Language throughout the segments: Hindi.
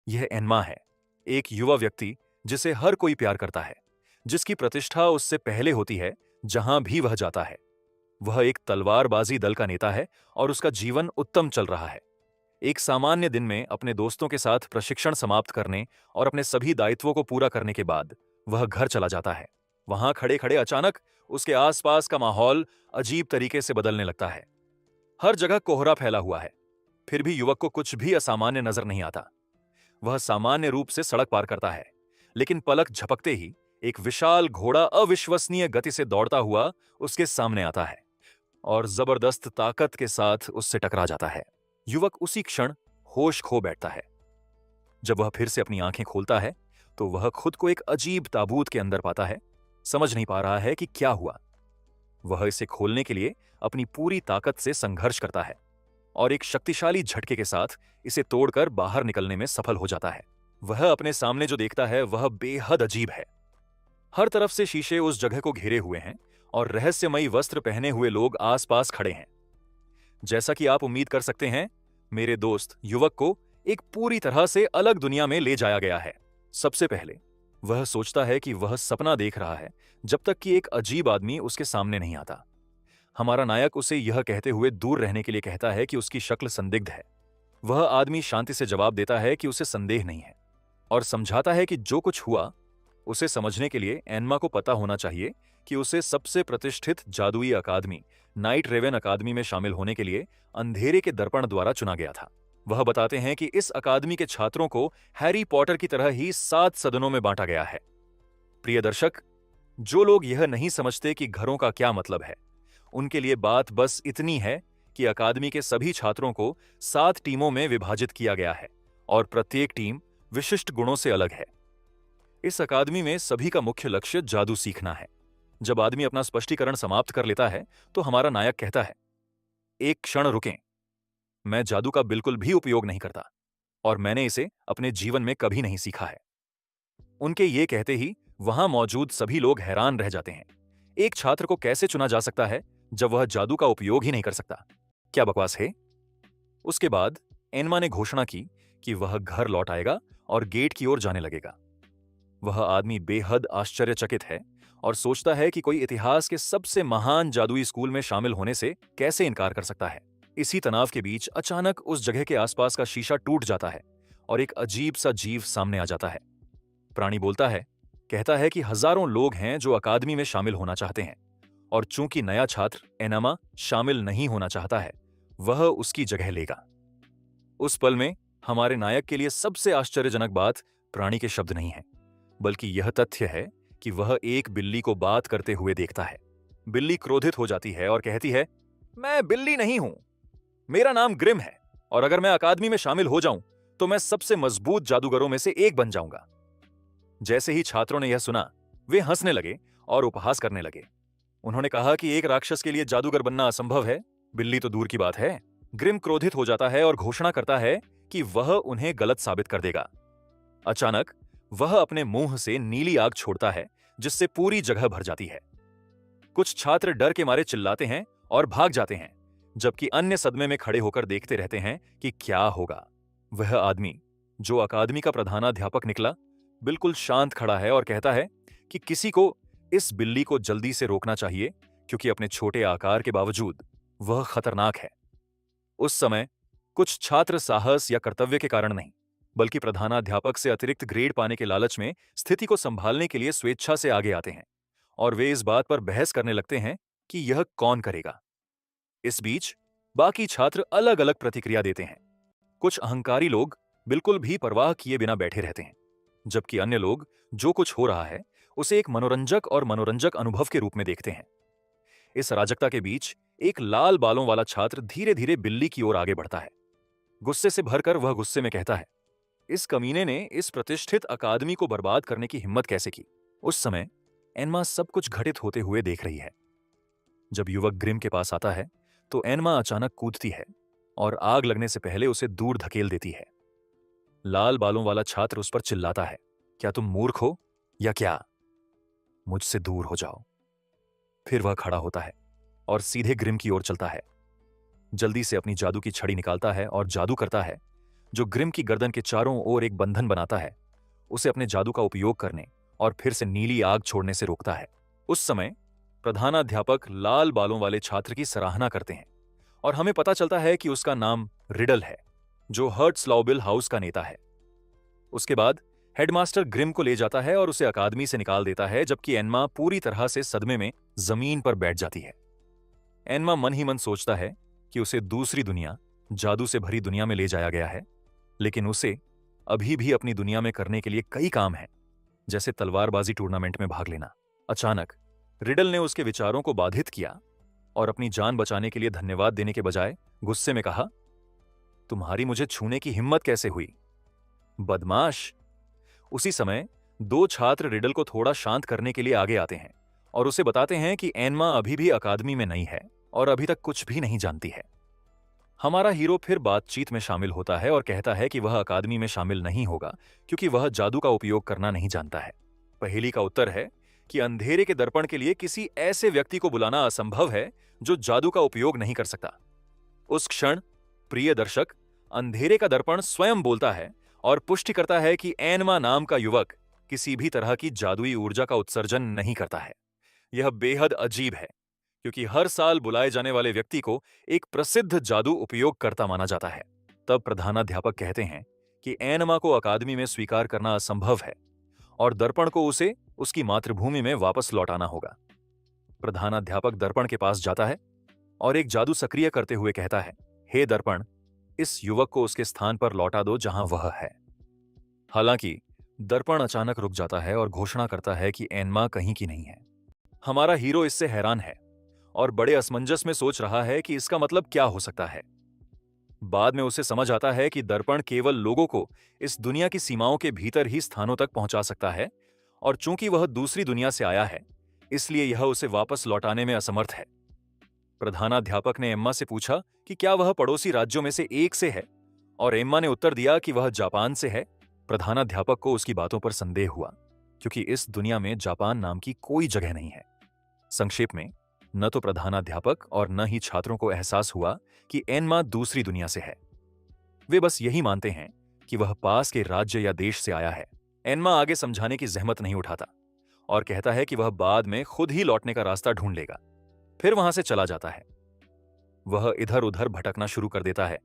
यह एन्मा है, एक युवा व्यक्ति जिसे हर कोई प्यार करता है, जिसकी प्रतिष्ठा उससे पहले होती है जहां भी वह जाता है। वह एक तलवारबाजी दल का नेता है और उसका जीवन उत्तम चल रहा है। एक सामान्य दिन में अपने दोस्तों के साथ प्रशिक्षण समाप्त करने और अपने सभी दायित्वों को पूरा करने के बाद वह घर चला जाता है। वहां खड़े खड़े अचानक उसके आसपास का माहौल अजीब तरीके से बदलने लगता है। हर जगह कोहरा फैला हुआ है, फिर भी युवक को कुछ भी असामान्य नजर नहीं आता। वह सामान्य रूप से सड़क पार करता है, लेकिन पलक झपकते ही एक विशाल घोड़ा अविश्वसनीय गति से दौड़ता हुआ उसके सामने आता है और जबरदस्त ताकत के साथ उससे टकरा जाता है। युवक उसी क्षण होश खो बैठता है। जब वह फिर से अपनी आंखें खोलता है तो वह खुद को एक अजीब ताबूत के अंदर पाता है। समझ नहीं पा रहा है कि क्या हुआ। वह इसे खोलने के लिए अपनी पूरी ताकत से संघर्ष करता है और एक शक्तिशाली झटके के साथ इसे तोड़कर बाहर निकलने में सफल हो जाता है। वह अपने सामने जो देखता है वह बेहद अजीब है। हर तरफ से शीशे उस जगह को घेरे हुए हैं और रहस्यमयी वस्त्र पहने हुए लोग आसपास खड़े हैं। जैसा कि आप उम्मीद कर सकते हैं, मेरे दोस्त युवक को एक पूरी तरह से अलग दुनिया में ले जाया गया है। सबसे पहले वह सोचता है कि वह सपना देख रहा है, जब तक कि एक अजीब आदमी उसके सामने नहीं आता। हमारा नायक उसे यह कहते हुए दूर रहने के लिए कहता है कि उसकी शक्ल संदिग्ध है। वह आदमी शांति से जवाब देता है कि उसे संदेह नहीं है और समझाता है कि जो कुछ हुआ उसे समझने के लिए एन्मा को पता होना चाहिए कि उसे सबसे प्रतिष्ठित जादुई अकादमी नाइट रेवन अकादमी में शामिल होने के लिए अंधेरे के दर्पण द्वारा चुना गया था। वह बताते हैं कि इस अकादमी के छात्रों को हैरी पॉटर की तरह ही 7 सदनों में बांटा गया है। प्रिय दर्शक, जो लोग यह नहीं समझते कि घरों का क्या मतलब है, उनके लिए बात बस इतनी है कि अकादमी के सभी छात्रों को 7 टीमों में विभाजित किया गया है और प्रत्येक टीम विशिष्ट गुणों से अलग है। इस अकादमी में सभी का मुख्य लक्ष्य जादू सीखना है। जब आदमी अपना स्पष्टीकरण समाप्त कर लेता है तो हमारा नायक कहता है, एक क्षण रुकें, मैं जादू का बिल्कुल भी उपयोग नहीं करता और मैंने इसे अपने जीवन में कभी नहीं सीखा है। उनके ये कहते ही वहां मौजूद सभी लोग हैरान रह जाते हैं। एक छात्र को कैसे चुना जा सकता है जब वह जादू का उपयोग ही नहीं कर सकता? क्या बकवास है। उसके बाद एन्मा ने घोषणा की कि वह घर लौट आएगा और गेट की ओर जाने लगेगा। वह आदमी बेहद आश्चर्यचकित है और सोचता है कि कोई इतिहास के सबसे महान जादुई स्कूल में शामिल होने से कैसे इनकार कर सकता है। इसी तनाव के बीच अचानक उस जगह के आसपास का शीशा टूट जाता है और एक अजीब सा जीव सामने आ जाता है। प्राणी बोलता है, कहता है कि हजारों लोग हैं जो अकादमी में शामिल होना चाहते हैं और चूंकि नया छात्र एनामा शामिल नहीं होना चाहता है, वह उसकी जगह लेगा। उस पल में हमारे नायक के लिए सबसे आश्चर्यजनक बात प्राणी के शब्द नहीं है, बल्कि यह तथ्य है कि वह एक बिल्ली को बात करते हुए देखता है। बिल्ली क्रोधित हो जाती है और कहती है, मैं बिल्ली नहीं हूं, मेरा नाम ग्रिम है और अगर मैं अकादमी में शामिल हो जाऊं तो मैं सबसे मजबूत जादूगरों में से एक बन जाऊंगा। जैसे ही छात्रों ने यह सुना, वे हंसने लगे और उपहास करने लगे। उन्होंने कहा कि एक राक्षस के लिए जादूगर बनना असंभव है, बिल्ली तो दूर की बात है। ग्रिम क्रोधित हो जाता है और घोषणा करता है कि वह उन्हें गलत साबित कर देगा। अचानक वह अपने मुंह से नीली आग छोड़ता है जिससे पूरी जगह भर जाती है। कुछ छात्र डर के मारे चिल्लाते हैं और भाग जाते हैं, जबकि अन्य सदमे में खड़े होकर देखते रहते हैं कि क्या होगा। वह आदमी जो अकादमी का प्रधानाध्यापक निकला, बिल्कुल शांत खड़ा है और कहता है कि किसी को इस बिल्ली को जल्दी से रोकना चाहिए क्योंकि अपने छोटे आकार के बावजूद वह खतरनाक है। उस समय कुछ छात्र साहस या कर्तव्य के कारण नहीं, बल्कि प्रधानाध्यापक से अतिरिक्त ग्रेड पाने के लालच में स्थिति को संभालने के लिए स्वेच्छा से आगे आते हैं और वे इस बात पर बहस करने लगते हैं कि यह कौन करेगा। इस बीच बाकी छात्र अलग अलग प्रतिक्रिया देते हैं। कुछ अहंकारी लोग बिल्कुल भी परवाह किए बिना बैठे रहते हैं, जबकि अन्य लोग जो कुछ हो रहा है उसे एक मनोरंजक अनुभव के रूप में देखते हैं। इस अराजकता के बीच एक लाल बालों वाला छात्र धीरे धीरे बिल्ली की ओर आगे बढ़ता है। गुस्से से भरकर वह गुस्से में कहता है, इस कमीने ने इस प्रतिष्ठित अकादमी को बर्बाद करने की हिम्मत कैसे की। उस समय एन्मा सब कुछ घटित होते हुए देख रही है। जब युवक ग्रिम के पास आता है तो एन्मा अचानक कूदती है और आग लगने से पहले उसे दूर धकेल देती है। लाल बालों वाला छात्र उस पर चिल्लाता है, क्या तुम मूर्ख हो या क्या? मुझसे दूर हो जाओ। फिर वह खड़ा होता है और सीधे ग्रिम की ओर चलता है। जल्दी से अपनी जादू की छड़ी निकालता है और जादू करता है जो ग्रिम की गर्दन के चारों ओर एक बंधन बनाता है, उसे अपने जादू का उपयोग करने और फिर से नीली आग छोड़ने से रोकता है। उस समय प्रधानाध्यापक लाल बालों वाले छात्र की सराहना करते हैं और हमें पता चलता है कि उसका नाम रिडल है, जो हर्ट्सलाउबिल हाउस का नेता है। उसके बाद हेडमास्टर ग्रिम को ले जाता है और उसे अकादमी से निकाल देता है, जबकि एन्मा पूरी तरह से सदमे में जमीन पर बैठ जाती है। एन्मा मन ही मन सोचता है कि उसे दूसरी दुनिया, जादू से भरी दुनिया में ले जाया गया है, लेकिन उसे अभी भी अपनी दुनिया में करने के लिए कई काम हैं, जैसे तलवारबाजी टूर्नामेंट में भाग लेना। अचानक रिडल ने उसके विचारों को बाधित किया और अपनी जान बचाने के लिए धन्यवाद देने के बजाय गुस्से में कहा, तुम्हारी मुझे छूने की हिम्मत कैसे हुई, बदमाश। उसी समय दो छात्र रिडल को थोड़ा शांत करने के लिए आगे आते हैं और उसे बताते हैं कि एन्मा अभी भी अकादमी में नहीं है और अभी तक कुछ भी नहीं जानती है। हमारा हीरो फिर बातचीत में शामिल होता है और कहता है कि वह अकादमी में शामिल नहीं होगा क्योंकि वह जादू का उपयोग करना नहीं जानता है। पहेली का उत्तर है कि अंधेरे के दर्पण के लिए किसी ऐसे व्यक्ति को बुलाना असंभव है जो जादू का उपयोग नहीं कर सकता। उस क्षण प्रिय दर्शक, अंधेरे का दर्पण स्वयं बोलता है और पुष्टि करता है कि एन्मा नाम का युवक किसी भी तरह की जादुई ऊर्जा का उत्सर्जन नहीं करता है। यह बेहद अजीब है क्योंकि हर साल बुलाए जाने वाले व्यक्ति को एक प्रसिद्ध जादू उपयोगकर्ता माना जाता है। तब प्रधानाध्यापक कहते हैं कि एन्मा को अकादमी में स्वीकार करना असंभव है और दर्पण को उसे उसकी मातृभूमि में वापस लौटाना होगा। प्रधानाध्यापक दर्पण के पास जाता है और एक जादू सक्रिय करते हुए कहता है, हे दर्पण, इस युवक को उसके स्थान पर लौटा दो जहां वह है। हालांकि दर्पण अचानक रुक जाता है और घोषणा करता है कि एन्मा कहीं की नहीं है। हमारा हीरो इससे हैरान है और बड़े असमंजस में सोच रहा है कि इसका मतलब क्या हो सकता है। बाद में उसे समझ आता है कि दर्पण केवल लोगों को इस दुनिया की सीमाओं के भीतर ही स्थानों तक पहुंचा सकता है और चूंकि वह दूसरी दुनिया से आया है, इसलिए यह उसे वापस लौटाने में असमर्थ है। प्रधानाध्यापक ने एम्मा से पूछा कि क्या वह पड़ोसी राज्यों में से एक से है और एम्मा ने उत्तर दिया कि वह जापान से है। प्रधानाध्यापक को उसकी बातों पर संदेह हुआ क्योंकि इस दुनिया में जापान नाम की कोई जगह नहीं है। संक्षेप में, न तो प्रधानाध्यापक और न ही छात्रों को एहसास हुआ कि एन्मा दूसरी दुनिया से है। वे बस यही मानते हैं कि वह पास के राज्य या देश से आया है। एन्मा आगे समझाने की जहमत नहीं उठाता और कहता है कि वह बाद में खुद ही लौटने का रास्ता ढूंढ लेगा। फिर वहां से चला जाता है। वह इधर उधर भटकना शुरू कर देता है,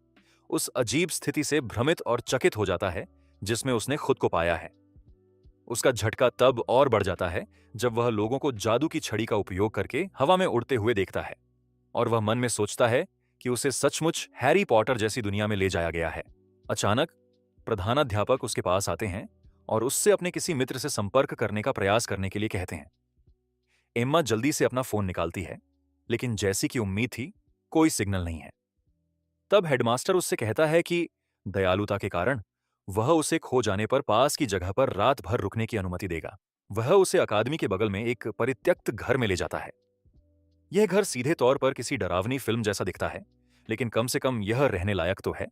उस अजीब स्थिति से भ्रमित और चकित हो जाता है जिसमें उसने खुद को पाया है। उसका झटका तब और बढ़ जाता है जब वह लोगों को जादू की छड़ी का उपयोग करके हवा में उड़ते हुए देखता है और वह मन में सोचता है कि उसे सचमुच हैरी पॉटर जैसी दुनिया में ले जाया गया है। अचानक प्रधानाध्यापक उसके पास आते हैं और उससे अपने किसी मित्र से संपर्क करने का प्रयास करने के लिए कहते हैं। एम्मा जल्दी से अपना फोन निकालती है, लेकिन जैसी कि उम्मीद थी, कोई सिग्नल नहीं है। तब हेडमास्टर उससे कहता है कि दयालुता के कारण वह उसे खो जाने पर पास की जगह पर रात भर रुकने की अनुमति देगा। वह उसे अकादमी के बगल में एक परित्यक्त घर में ले जाता है। यह घर सीधे तौर पर किसी डरावनी फिल्म जैसा दिखता है, लेकिन कम से कम यह रहने लायक तो है।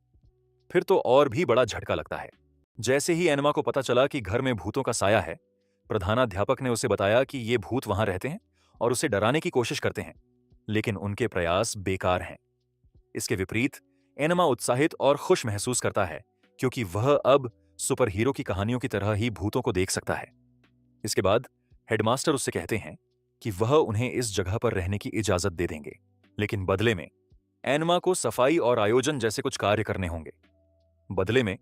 फिर तो और भी बड़ा झटका लगता है। जैसे ही एन्मा को पता चला कि घर में भूतों का साया है, प्रधानाध्यापक ने उसे बताया कि ये भूत वहां रहते हैं और उसे डराने की कोशिश करते हैं, लेकिन उनके प्रयास बेकार हैं। इसके विपरीत एन्मा उत्साहित और खुश महसूस करता है क्योंकि वह अब सुपर हीरो की कहानियों की तरह ही भूतों को देख सकता है। इसके बाद हेडमास्टर उससे कहते हैं कि वह उन्हें इस जगह पर रहने की इजाजत दे देंगे, लेकिन बदले में एन्मा को सफाई और आयोजन जैसे कुछ कार्य करने होंगे। बदले में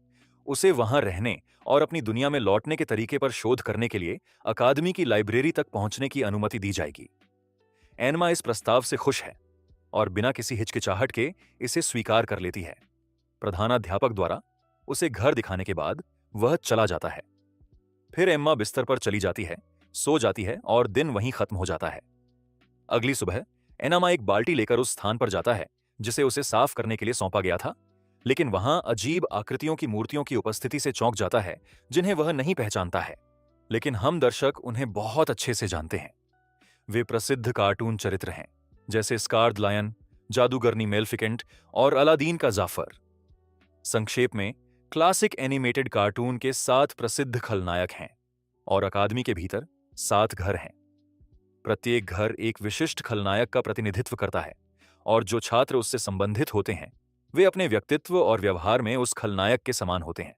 उसे वहां रहने और अपनी दुनिया में लौटने के तरीके पर शोध करने के लिए अकादमी की लाइब्रेरी तक पहुंचने की अनुमति दी जाएगी। एन्मा इस प्रस्ताव से खुश है और बिना किसी हिचकिचाहट के इसे स्वीकार कर लेती है। प्रधानाध्यापक द्वारा उसे घर दिखाने के बाद वह चला जाता है। फिर एम्मा बिस्तर पर चली जाती है, सो जाती है और दिन वहीं खत्म हो जाता है। अगली सुबह एन्मा एक बाल्टी लेकर उस स्थान पर जाता है जिसे उसे साफ करने के लिए सौंपा गया था, लेकिन वहां अजीब आकृतियों की मूर्तियों की उपस्थिति से चौंक जाता है जिन्हें वह नहीं पहचानता है, लेकिन हम दर्शक उन्हें बहुत अच्छे से जानते हैं। वे प्रसिद्ध कार्टून चरित्र हैं, जैसे स्कारड लायन, जादूगरनी मेलेफिकेंट और अलादीन का जाफर। संक्षेप में, क्लासिक एनिमेटेड कार्टून के 7 प्रसिद्ध खलनायक हैं और अकादमी के भीतर 7 घर हैं। प्रत्येक घर एक विशिष्ट खलनायक का प्रतिनिधित्व करता है और जो छात्र उससे संबंधित होते हैं वे अपने व्यक्तित्व और व्यवहार में उस खलनायक के समान होते हैं।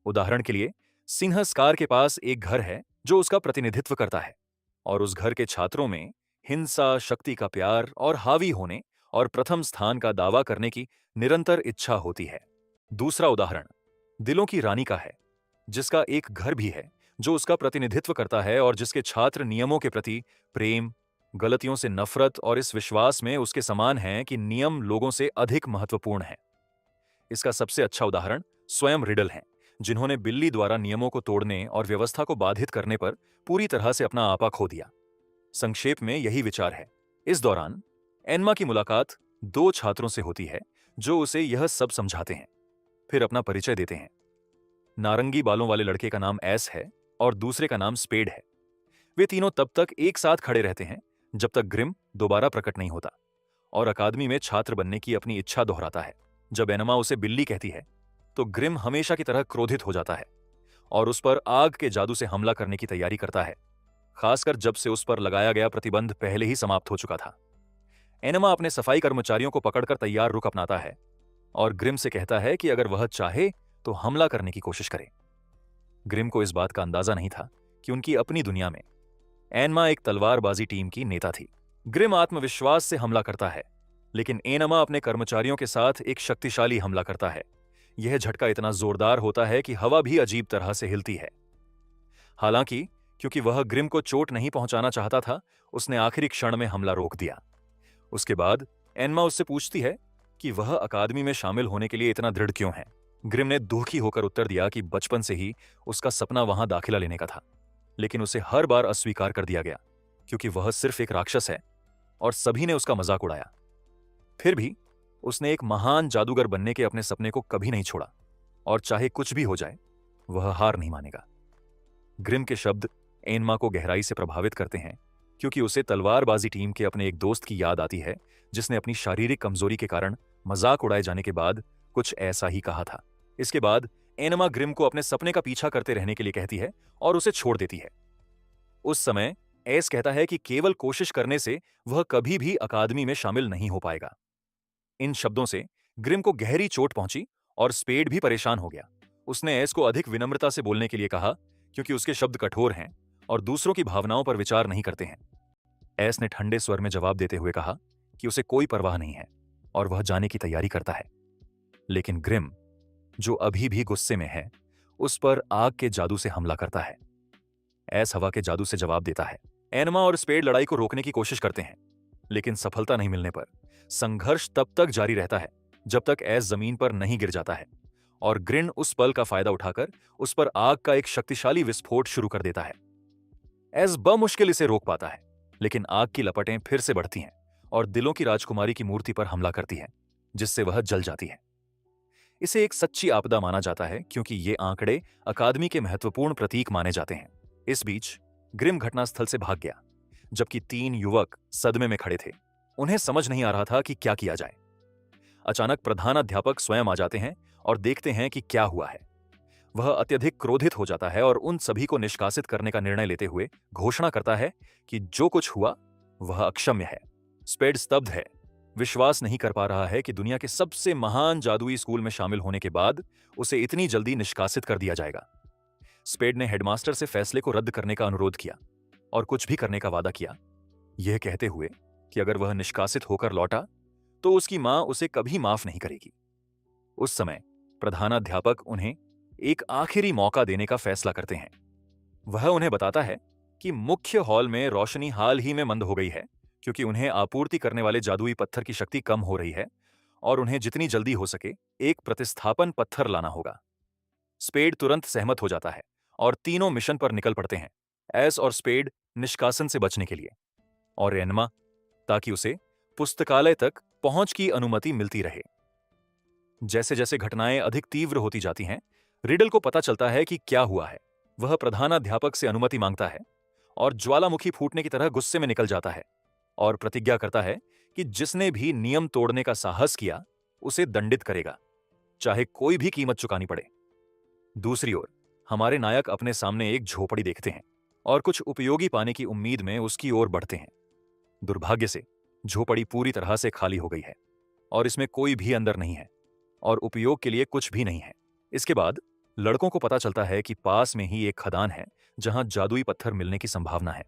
उदाहरण के लिए, सिंह स्कार के पास एक घर है जो उसका प्रतिनिधित्व करता है, और उस घर के छात्रों में हिंसा, शक्ति का प्यार और हावी होने और प्रथम स्थान का दावा करने की निरंतर इच्छा होती है। दूसरा उदाहरण दिलों की रानी का है, जिसका एक घर भी है जो उसका प्रतिनिधित्व करता है और जिसके छात्र नियमों के प्रति प्रेम, गलतियों से नफरत और इस विश्वास में उसके समान हैं कि नियम लोगों से अधिक महत्वपूर्ण है। इसका सबसे अच्छा उदाहरण स्वयं रिडल हैं, जिन्होंने बिल्ली द्वारा नियमों को तोड़ने और व्यवस्था को बाधित करने पर पूरी तरह से अपना आपा खो दिया। संक्षेप में यही विचार है। इस दौरान एन्मा की मुलाकात दो छात्रों से होती है जो उसे यह सब समझाते हैं, फिर अपना परिचय देते हैं। नारंगी बालों वाले लड़के का नाम एस है और दूसरे का नाम स्पेड है। वे तीनों तब तक एक साथ खड़े रहते हैं जब तक ग्रिम दोबारा प्रकट नहीं होता और अकादमी में छात्र बनने की अपनी इच्छा दोहराता है। जब एनमा उसे बिल्ली कहती है तो ग्रिम हमेशा की तरह क्रोधित हो जाता है और उस पर आग के जादू से हमला करने की तैयारी करता है, खासकर जब से उस पर लगाया गया प्रतिबंध पहले ही समाप्त हो चुका था। एनमा अपने सफाई कर्मचारियों को पकड़कर तैयार रुख अपनाता है और ग्रिम से कहता है कि अगर वह चाहे तो हमला करने की कोशिश करे। ग्रिम को इस बात का अंदाजा नहीं था कि उनकी अपनी दुनिया में एनमा एक तलवारबाजी टीम की नेता थी। ग्रिम आत्मविश्वास से हमला करता है, लेकिन एनमा अपने कर्मचारियों के साथ एक शक्तिशाली हमला करता है। यह झटका इतना जोरदार होता है कि हवा भी अजीब तरह से हिलती है। हालांकि क्योंकि वह ग्रिम को चोट नहीं पहुंचाना चाहता था, उसने आखिरी क्षण में हमला रोक दिया। उसके बाद एनमा उससे पूछती है कि वह अकादमी में शामिल होने के लिए इतना दृढ़ क्यों है। ग्रिम ने दुखी होकर उत्तर दिया कि बचपन से ही उसका सपना वहां दाखिला लेने का था, लेकिन उसे हर बार अस्वीकार कर दिया गया क्योंकि वह सिर्फ एक राक्षस है और सभी ने उसका मजाक उड़ाया। फिर भी उसने एक महान जादूगर बनने के अपने सपने को कभी नहीं छोड़ा और चाहे कुछ भी हो जाए वह हार नहीं मानेगा। ग्रिम के शब्द एनमा को गहराई से प्रभावित करते हैं क्योंकि उसे तलवारबाजी टीम के अपने एक दोस्त की याद आती है जिसने अपनी शारीरिक कमजोरी के कारण मजाक उड़ाए जाने के बाद कुछ ऐसा ही कहा था। इसके बाद एनमा ग्रिम को अपने सपने का पीछा करते रहने के लिए कहती है और उसे छोड़ देती है। उस समय एस कहता है कि केवल कोशिश करने से वह कभी भी अकादमी में शामिल नहीं हो पाएगा। इन शब्दों से ग्रिम को गहरी चोट पहुंची और स्पेड भी परेशान हो गया। उसने एस को अधिक विनम्रता से बोलने के लिए कहा क्योंकि उसके शब्द कठोर हैं और दूसरों की भावनाओं पर विचार नहीं करते हैं। एस ने ठंडे स्वर में जवाब देते हुए कहा कि उसे कोई परवाह नहीं है और वह जाने की तैयारी करता है। लेकिन ग्रिम, जो अभी भी गुस्से में है, उस पर आग के जादू से हमला करता है। एस हवा के जादू से जवाब देता है। एनमा और स्पेड लड़ाई को रोकने की कोशिश करते हैं, लेकिन सफलता नहीं मिलने पर संघर्ष तब तक जारी रहता है जब तक एस जमीन पर नहीं गिर जाता है और ग्रिन उस पल का फायदा उठाकर उस पर आग का एक शक्तिशाली विस्फोट शुरू कर देता है। एस बमुश्किल इसे रोक पाता है, लेकिन आग की लपटें फिर से बढ़ती हैं और दिलों की राजकुमारी की मूर्ति पर हमला करती हैं, जिससे वह जल जाती है। इसे एक सच्ची आपदा माना जाता है क्योंकि ये आंकड़े अकादमी के महत्वपूर्ण प्रतीक माने जाते हैं। इस बीच ग्रिम घटनास्थल से भाग गया, जबकि तीन युवक सदमे में खड़े थे। उन्हें समझ नहीं आ रहा था कि क्या किया जाए। अचानक प्रधानाध्यापक स्वयं आ जाते हैं और देखते हैं कि क्या हुआ है। वह अत्यधिक क्रोधित हो जाता है और उन सभी को निष्कासित करने का निर्णय लेते हुए घोषणा करता है कि जो कुछ हुआ वह अक्षम्य है। स्पेड स्तब्ध है, विश्वास नहीं कर पा रहा है कि दुनिया के सबसे महान जादुई स्कूल में शामिल होने के बाद उसे इतनी जल्दी निष्कासित कर दिया जाएगा। स्पेड ने हेडमास्टर से फैसले को रद्द करने का अनुरोध किया और कुछ भी करने का वादा किया, यह कहते हुए कि अगर वह निष्कासित होकर लौटा तो उसकी मां उसे कभी माफ नहीं करेगी। उस समय प्रधानाध्यापक उन्हें एक आखिरी मौका देने का फैसला करते हैं। वह उन्हें बताता है कि मुख्य हॉल में रोशनी हाल ही में मंद हो गई है क्योंकि उन्हें आपूर्ति करने वाले जादुई पत्थर की शक्ति कम हो रही है और उन्हें जितनी जल्दी हो सके एक प्रतिस्थापन पत्थर लाना होगा। स्पेड तुरंत सहमत हो जाता है और तीनों मिशन पर निकल पड़ते हैं, एस और स्पेड निष्कासन से बचने के लिए, और एनमा ताकि उसे पुस्तकालय तक पहुंच की अनुमति मिलती रहे। जैसे जैसे घटनाएं अधिक तीव्र होती जाती हैं, रिडल को पता चलता है कि क्या हुआ है। वह प्रधानाध्यापक से अनुमति मांगता है और ज्वालामुखी फूटने की तरह गुस्से में निकल जाता है और प्रतिज्ञा करता है कि जिसने भी नियम तोड़ने का साहस किया उसे दंडित करेगा, चाहे कोई भी कीमत चुकानी पड़े। दूसरी ओर हमारे नायक अपने सामने एक झोपड़ी देखते हैं और कुछ उपयोगी पाने की उम्मीद में उसकी ओर बढ़ते हैं। दुर्भाग्य से झोपड़ी पूरी तरह से खाली हो गई है और इसमें कोई भी अंदर नहीं है। और उपयोग के लिए कुछ भी नहीं है। इसके बाद लड़कों को पता चलता है कि पास में ही एक खदान है जहां जादुई पत्थर मिलने की संभावना है।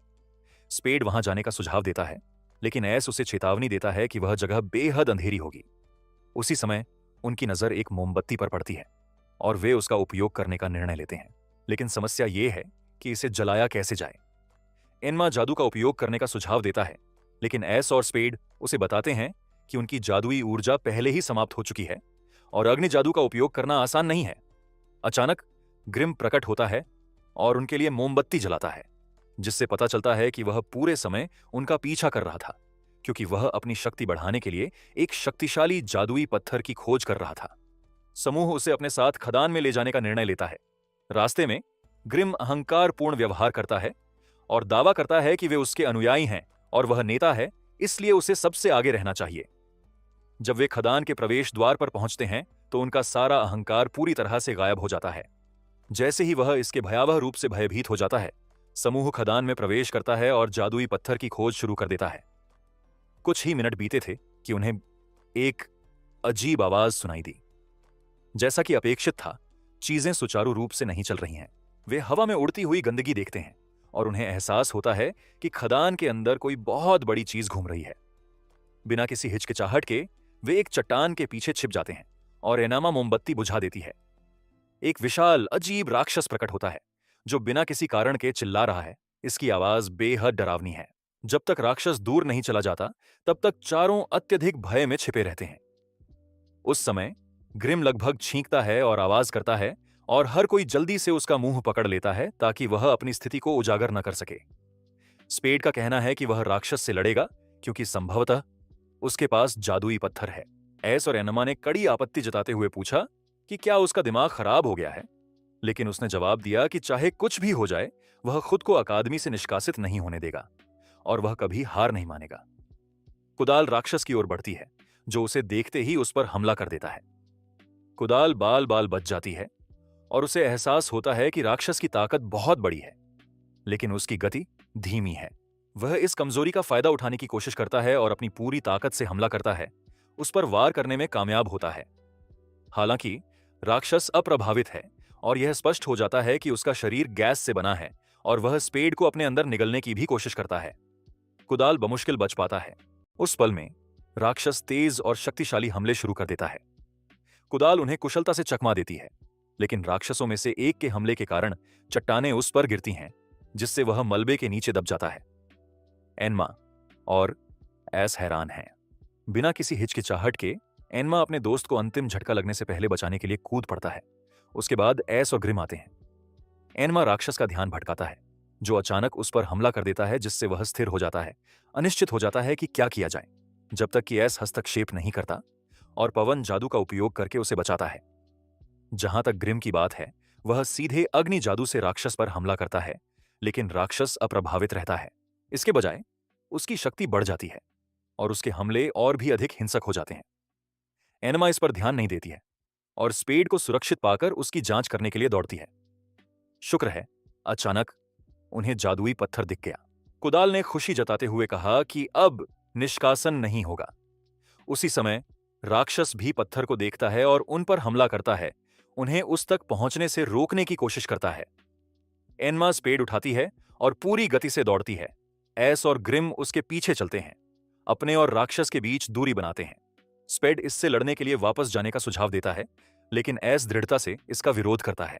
स्पेड वहां जाने का सुझाव देता है, लेकिन एस उसे चेतावनी देता है कि वह जगह बेहद अंधेरी होगी। उसी समय उनकी नजर एक मोमबत्ती पर पड़ती है और वे उसका उपयोग करने का निर्णय लेते हैं। लेकिन समस्या यह है कि इसे जलाया कैसे जाए। एनमा जादू का उपयोग करने का सुझाव देता है, लेकिन एस और स्पेड उसे बताते हैं कि उनकी जादुई ऊर्जा पहले ही समाप्त हो चुकी है और अग्नि जादू का उपयोग करना आसान नहीं है। अचानक ग्रिम प्रकट होता है और उनके लिए मोमबत्ती जलाता है, जिससे पता चलता है कि वह पूरे समय उनका पीछा कर रहा था, क्योंकि वह अपनी शक्ति बढ़ाने के लिए एक शक्तिशाली जादुई पत्थर की खोज कर रहा था। समूह उसे अपने साथ खदान में ले जाने का निर्णय लेता है। रास्ते में ग्रिम अहंकारपूर्ण व्यवहार करता है और दावा करता है कि वे उसके अनुयायी हैं और वह नेता है, इसलिए उसे सबसे आगे रहना चाहिए। जब वे खदान के प्रवेश द्वार पर पहुंचते हैं तो उनका सारा अहंकार पूरी तरह से गायब हो जाता है। जैसे ही वह इसके भयावह रूप से भयभीत हो जाता है, समूह खदान में प्रवेश करता है और जादुई पत्थर की खोज शुरू कर देता है। कुछ ही मिनट बीते थे कि उन्हें एक अजीब आवाज सुनाई दी। जैसा कि अपेक्षित था, चीजें सुचारू रूप से नहीं चल रही हैं। वे हवा में उड़ती हुई गंदगी देखते हैं और उन्हें एहसास होता है कि खदान के अंदर कोई बहुत बड़ी चीज घूम रही है। बिना किसी हिचकिचाहट के वे एक चट्टान के पीछे छिप जाते हैं और एनामा मोमबत्ती बुझा देती है। एक विशाल अजीब राक्षस प्रकट होता है जो बिना किसी कारण के चिल्ला रहा है। इसकी आवाज बेहद डरावनी है। जब तक राक्षस दूर नहीं चला जाता, तब तक चारों अत्यधिक भय में छिपे रहते हैं। उस समय ग्रिम लगभग छींकता है और आवाज करता है और हर कोई जल्दी से उसका मुंह पकड़ लेता है ताकि वह अपनी स्थिति को उजागर न कर सके। स्पेड का कहना है कि वह राक्षस से लड़ेगा क्योंकि संभवतः उसके पास जादुई पत्थर है। एस और एनमा ने कड़ी आपत्ति जताते हुए पूछा कि क्या उसका दिमाग खराब हो गया है, लेकिन उसने जवाब दिया कि चाहे कुछ भी हो जाए, वह खुद को अकादमी से निष्कासित नहीं होने देगा और वह कभी हार नहीं मानेगा। कुदाल राक्षस की ओर बढ़ती है, जो उसे देखते ही उस पर हमला कर देता है। कुदाल बाल बाल बच जाती है और उसे एहसास होता है कि राक्षस की ताकत बहुत बड़ी है, लेकिन उसकी गति धीमी है। वह इस कमजोरी का फायदा उठाने की कोशिश करता है और अपनी पूरी ताकत से हमला करता है। उस पर वार करने में कामयाब होता है। हालांकि राक्षस अप्रभावित है और यह स्पष्ट हो जाता है कि उसका शरीर गैस से बना है और वह स्पेड को अपने अंदर निगलने की भी कोशिश करता है। कुदाल बमुश्किल बच पाता है। उस पल में राक्षस तेज और शक्तिशाली हमले शुरू कर देता है। कुदाल उन्हें कुशलता से चकमा देती है, लेकिन राक्षसों में से एक के हमले के कारण चट्टानें उस पर गिरती हैं, जिससे वह मलबे के नीचे दब जाता है। एनमा और एस हैरान हैं। बिना किसी हिचकिचाहट के एनमा अपने दोस्त को अंतिम झटका लगने से पहले बचाने के लिए कूद पड़ता है। उसके बाद एस और ग्रिम आते हैं। एनमा राक्षस का ध्यान भटकाता है, जो अचानक उस पर हमला कर देता है, जिससे वह स्थिर हो जाता है। अनिश्चित हो जाता है कि क्या किया जाए, जब तक कि एस हस्तक्षेप नहीं करता और पवन जादू का उपयोग करके उसे बचाता है। जहां तक ग्रिम की बात है, वह सीधे अग्नि जादू से राक्षस पर हमला करता है, लेकिन राक्षस अप्रभावित रहता है। इसके बजाय उसकी शक्ति बढ़ जाती है और उसके हमले और भी अधिक हिंसक हो जाते हैं। एनमा इस पर ध्यान नहीं देती है और स्पेड को सुरक्षित पाकर उसकी जांच करने के लिए दौड़ती है। शुक्र है, अचानक उन्हें जादुई पत्थर दिख गया। कुदाल ने खुशी जताते हुए कहा कि अब निष्कासन नहीं होगा। उसी समय राक्षस भी पत्थर को देखता है और उन पर हमला करता है, उन्हें उस तक पहुंचने से रोकने की कोशिश करता है। एनमा स्पेड उठाती है और पूरी गति से दौड़ती है। एस और ग्रिम उसके पीछे चलते हैं, अपने और राक्षस के बीच दूरी बनाते हैं। स्पेड इससे लड़ने के लिए वापस जाने का सुझाव देता है, लेकिन एस दृढ़ता से इसका विरोध करता है।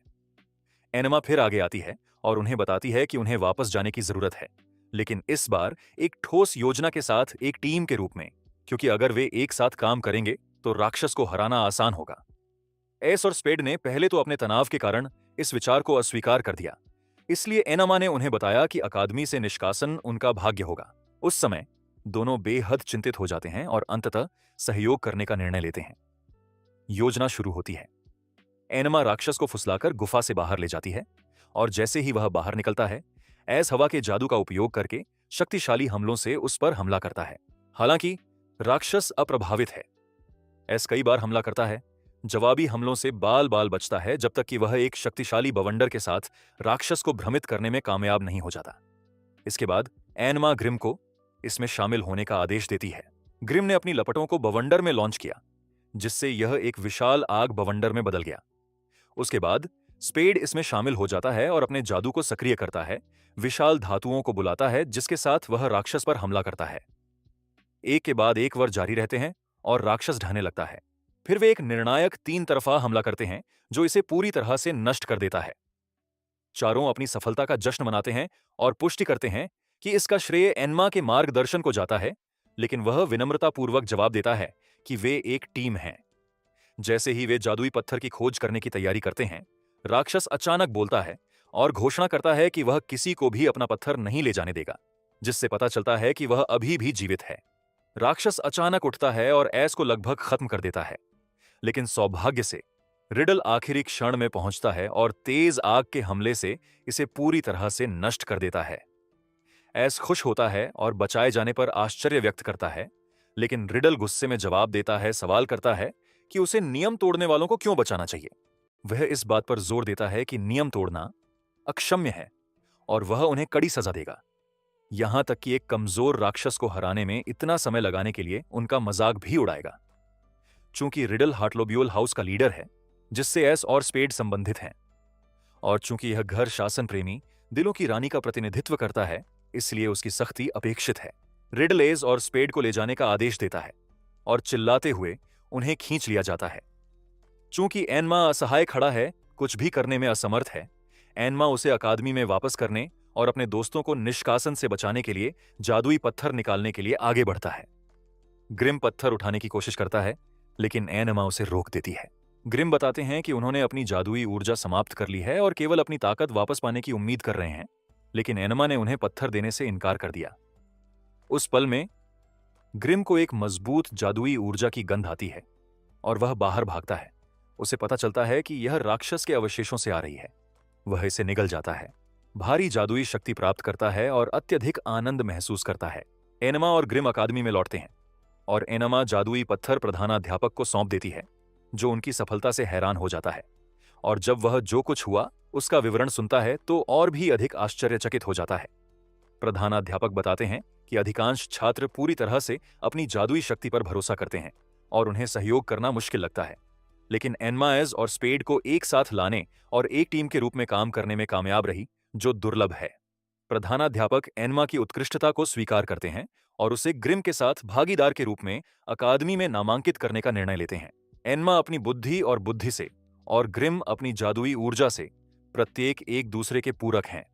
एनमा फिर आगे आती है और उन्हें बताती है कि उन्हें वापस जाने की जरूरत है, लेकिन इस बार एक ठोस योजना के साथ, एक टीम के रूप में, क्योंकि अगर वे एक साथ काम करेंगे तो राक्षस को हराना आसान होगा। एस और स्पेड ने पहले तो अपने तनाव के कारण इस विचार को अस्वीकार कर दिया, इसलिए एनमा ने उन्हें बताया कि अकादमी से निष्कासन उनका भाग्य होगा। उस समय दोनों बेहद चिंतित हो जाते हैं और अंततः सहयोग करने का निर्णय लेते हैं। योजना शुरू होती है। एनमा राक्षस को फुसलाकर गुफा से बाहर ले जाती है और जैसे ही वह बाहर निकलता है, एस हवा के जादू का उपयोग करके शक्तिशाली हमलों से उस पर हमला करता है। हालांकि राक्षस अप्रभावित है। एस कई बार हमला करता है, जवाबी हमलों से बाल बाल बचता है, जब तक कि वह एक शक्तिशाली बवंडर के साथ राक्षस को भ्रमित करने में कामयाब नहीं हो जाता। इसके बाद एनमा ग्रिम को इसमें शामिल होने का आदेश देती है। ग्रिम ने अपनी लपटों को बवंडर में लॉन्च किया, जिससे यह एक विशाल आग बवंडर में बदल गया। उसके बाद स्पेड इसमें शामिल हो जाता है और अपने जादू को सक्रिय करता है, विशाल धातुओं को बुलाता है जिसके साथ वह राक्षस पर हमला करता है। एक के बाद एक वार जारी रहते हैं और राक्षस ढहने लगता है। फिर वे एक निर्णायक तीन तरफा हमला करते हैं जो इसे पूरी तरह से नष्ट कर देता है। चारों अपनी सफलता का जश्न मनाते हैं और पुष्टि करते हैं कि इसका श्रेय एन्मा के मार्गदर्शन को जाता है, लेकिन वह विनम्रतापूर्वक जवाब देता है कि वे एक टीम हैं। जैसे ही वे जादुई पत्थर की खोज करने की तैयारी करते हैं, राक्षस अचानक बोलता है और घोषणा करता है कि वह किसी को भी अपना पत्थर नहीं ले जाने देगा, जिससे पता चलता है कि वह अभी भी जीवित है। राक्षस अचानक उठता है और ऐस को लगभग खत्म कर देता है, लेकिन सौभाग्य से रिडल आखिरी क्षण में पहुंचता है और तेज आग के हमले से इसे पूरी तरह से नष्ट कर देता है। ऐस खुश होता है और बचाए जाने पर आश्चर्य व्यक्त करता है, लेकिन रिडल गुस्से में जवाब देता है, सवाल करता है कि उसे नियम तोड़ने वालों को क्यों बचाना चाहिए। वह इस बात पर जोर देता है कि नियम तोड़ना अक्षम्य है और वह उन्हें कड़ी सजा देगा। यहां तक कि एक कमजोर राक्षस को हराने में इतना समय लगाने के लिए उनका मजाक भी उड़ाएगा। चूंकि रिडल हार्टलोब्यूल हाउस का लीडर है, जिससे एस और स्पेड संबंधित हैं, और चूंकि यह घर शासन प्रेमी दिलों की रानी का प्रतिनिधित्व करता है, इसलिए उसकी सख्ती अपेक्षित है। रिडल एस और स्पेड को ले जाने का आदेश देता है और चिल्लाते हुए उन्हें खींच लिया जाता है। चूंकि एन्मा असहाय खड़ा है, कुछ भी करने में असमर्थ है, एन्मा उसे अकादमी में वापस करने और अपने दोस्तों को निष्कासन से बचाने के लिए जादुई पत्थर निकालने के लिए आगे बढ़ता है। ग्रिम पत्थर उठाने की कोशिश करता है, लेकिन एन्मा उसे रोक देती है। ग्रिम बताते हैं कि उन्होंने अपनी जादुई ऊर्जा समाप्त कर ली है और केवल अपनी ताकत वापस पाने की उम्मीद कर रहे हैं, लेकिन एन्मा ने उन्हें पत्थर देने से इनकार कर दिया। उस पल में ग्रिम को एक मजबूत जादुई ऊर्जा की गंध आती है और वह बाहर भागता है। उसे पता चलता है कि यह राक्षस के अवशेषों से आ रही है। वह इसे निगल जाता है, भारी जादुई शक्ति प्राप्त करता है और अत्यधिक आनंद महसूस करता है। एनमा और ग्रिम अकादमी में लौटते हैं और एनमा जादुई पत्थर प्रधानाध्यापक को सौंप देती है, जो उनकी सफलता से हैरान हो जाता है। और जब वह जो कुछ हुआ उसका विवरण सुनता है तो और भी अधिक आश्चर्यचकित हो जाता है। प्रधानाध्यापक बताते हैं कि अधिकांश छात्र पूरी तरह से अपनी जादुई शक्ति पर भरोसा करते हैं और उन्हें सहयोग करना मुश्किल लगता है, लेकिन एन्मा एस और स्पेड को एक साथ लाने और एक टीम के रूप में काम करने में कामयाब रही, जो दुर्लभ है। प्रधानाध्यापक एन्मा की उत्कृष्टता को स्वीकार करते हैं और उसे ग्रिम के साथ भागीदार के रूप में अकादमी में नामांकित करने का निर्णय लेते हैं। एन्मा अपनी बुद्धि और बुद्धि से और ग्रिम अपनी जादुई ऊर्जा से प्रत्येक एक दूसरे के पूरक हैं।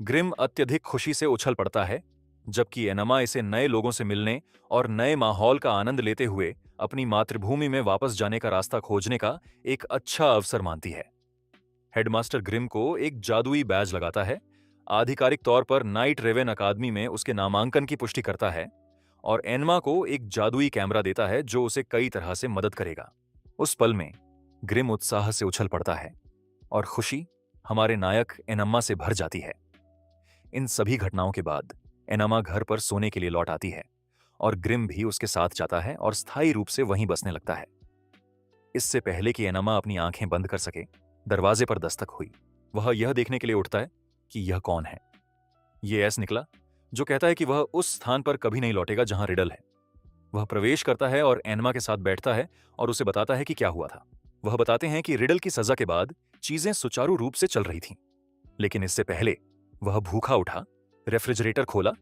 ग्रिम अत्यधिक खुशी से उछल पड़ता है, जबकि एनमा इसे नए लोगों से मिलने और नए माहौल का आनंद लेते हुए अपनी मातृभूमि में वापस जाने का रास्ता खोजने का एक अच्छा अवसर मानती है। हेडमास्टर ग्रिम को एक जादुई बैज लगाता है, आधिकारिक तौर पर नाइट रेवेन अकादमी में उसके नामांकन की पुष्टि करता है और एन्मा को एक जादुई कैमरा देता है जो उसे कई तरह से मदद करेगा। उस पल में ग्रिम उत्साह से उछल पड़ता है और खुशी हमारे नायक एनम्मा से भर जाती है। इन सभी घटनाओं के बाद एनम्मा घर पर सोने के लिए लौट आती है और ग्रिम भी उसके साथ जाता है और स्थायी रूप से वहीं बसने लगता है। इससे पहले कि एनम्मा अपनी आंखें बंद कर सके, दरवाजे पर दस्तक हुई। वह यह देखने के लिए उठता है कि यह कौन है। यह एस निकला, जो कहता है कि वह उस स्थान पर कभी नहीं लौटेगा जहां रिडल है। वह प्रवेश करता है और एन्मा के साथ बैठता है और उसे बताता है कि क्या हुआ था। वह बताते हैं कि रिडल की सजा के बाद चीजें सुचारू रूप से चल रही थीं, लेकिन इससे पहले वह भूखा उठा, रेफ्रिजरेटर खोला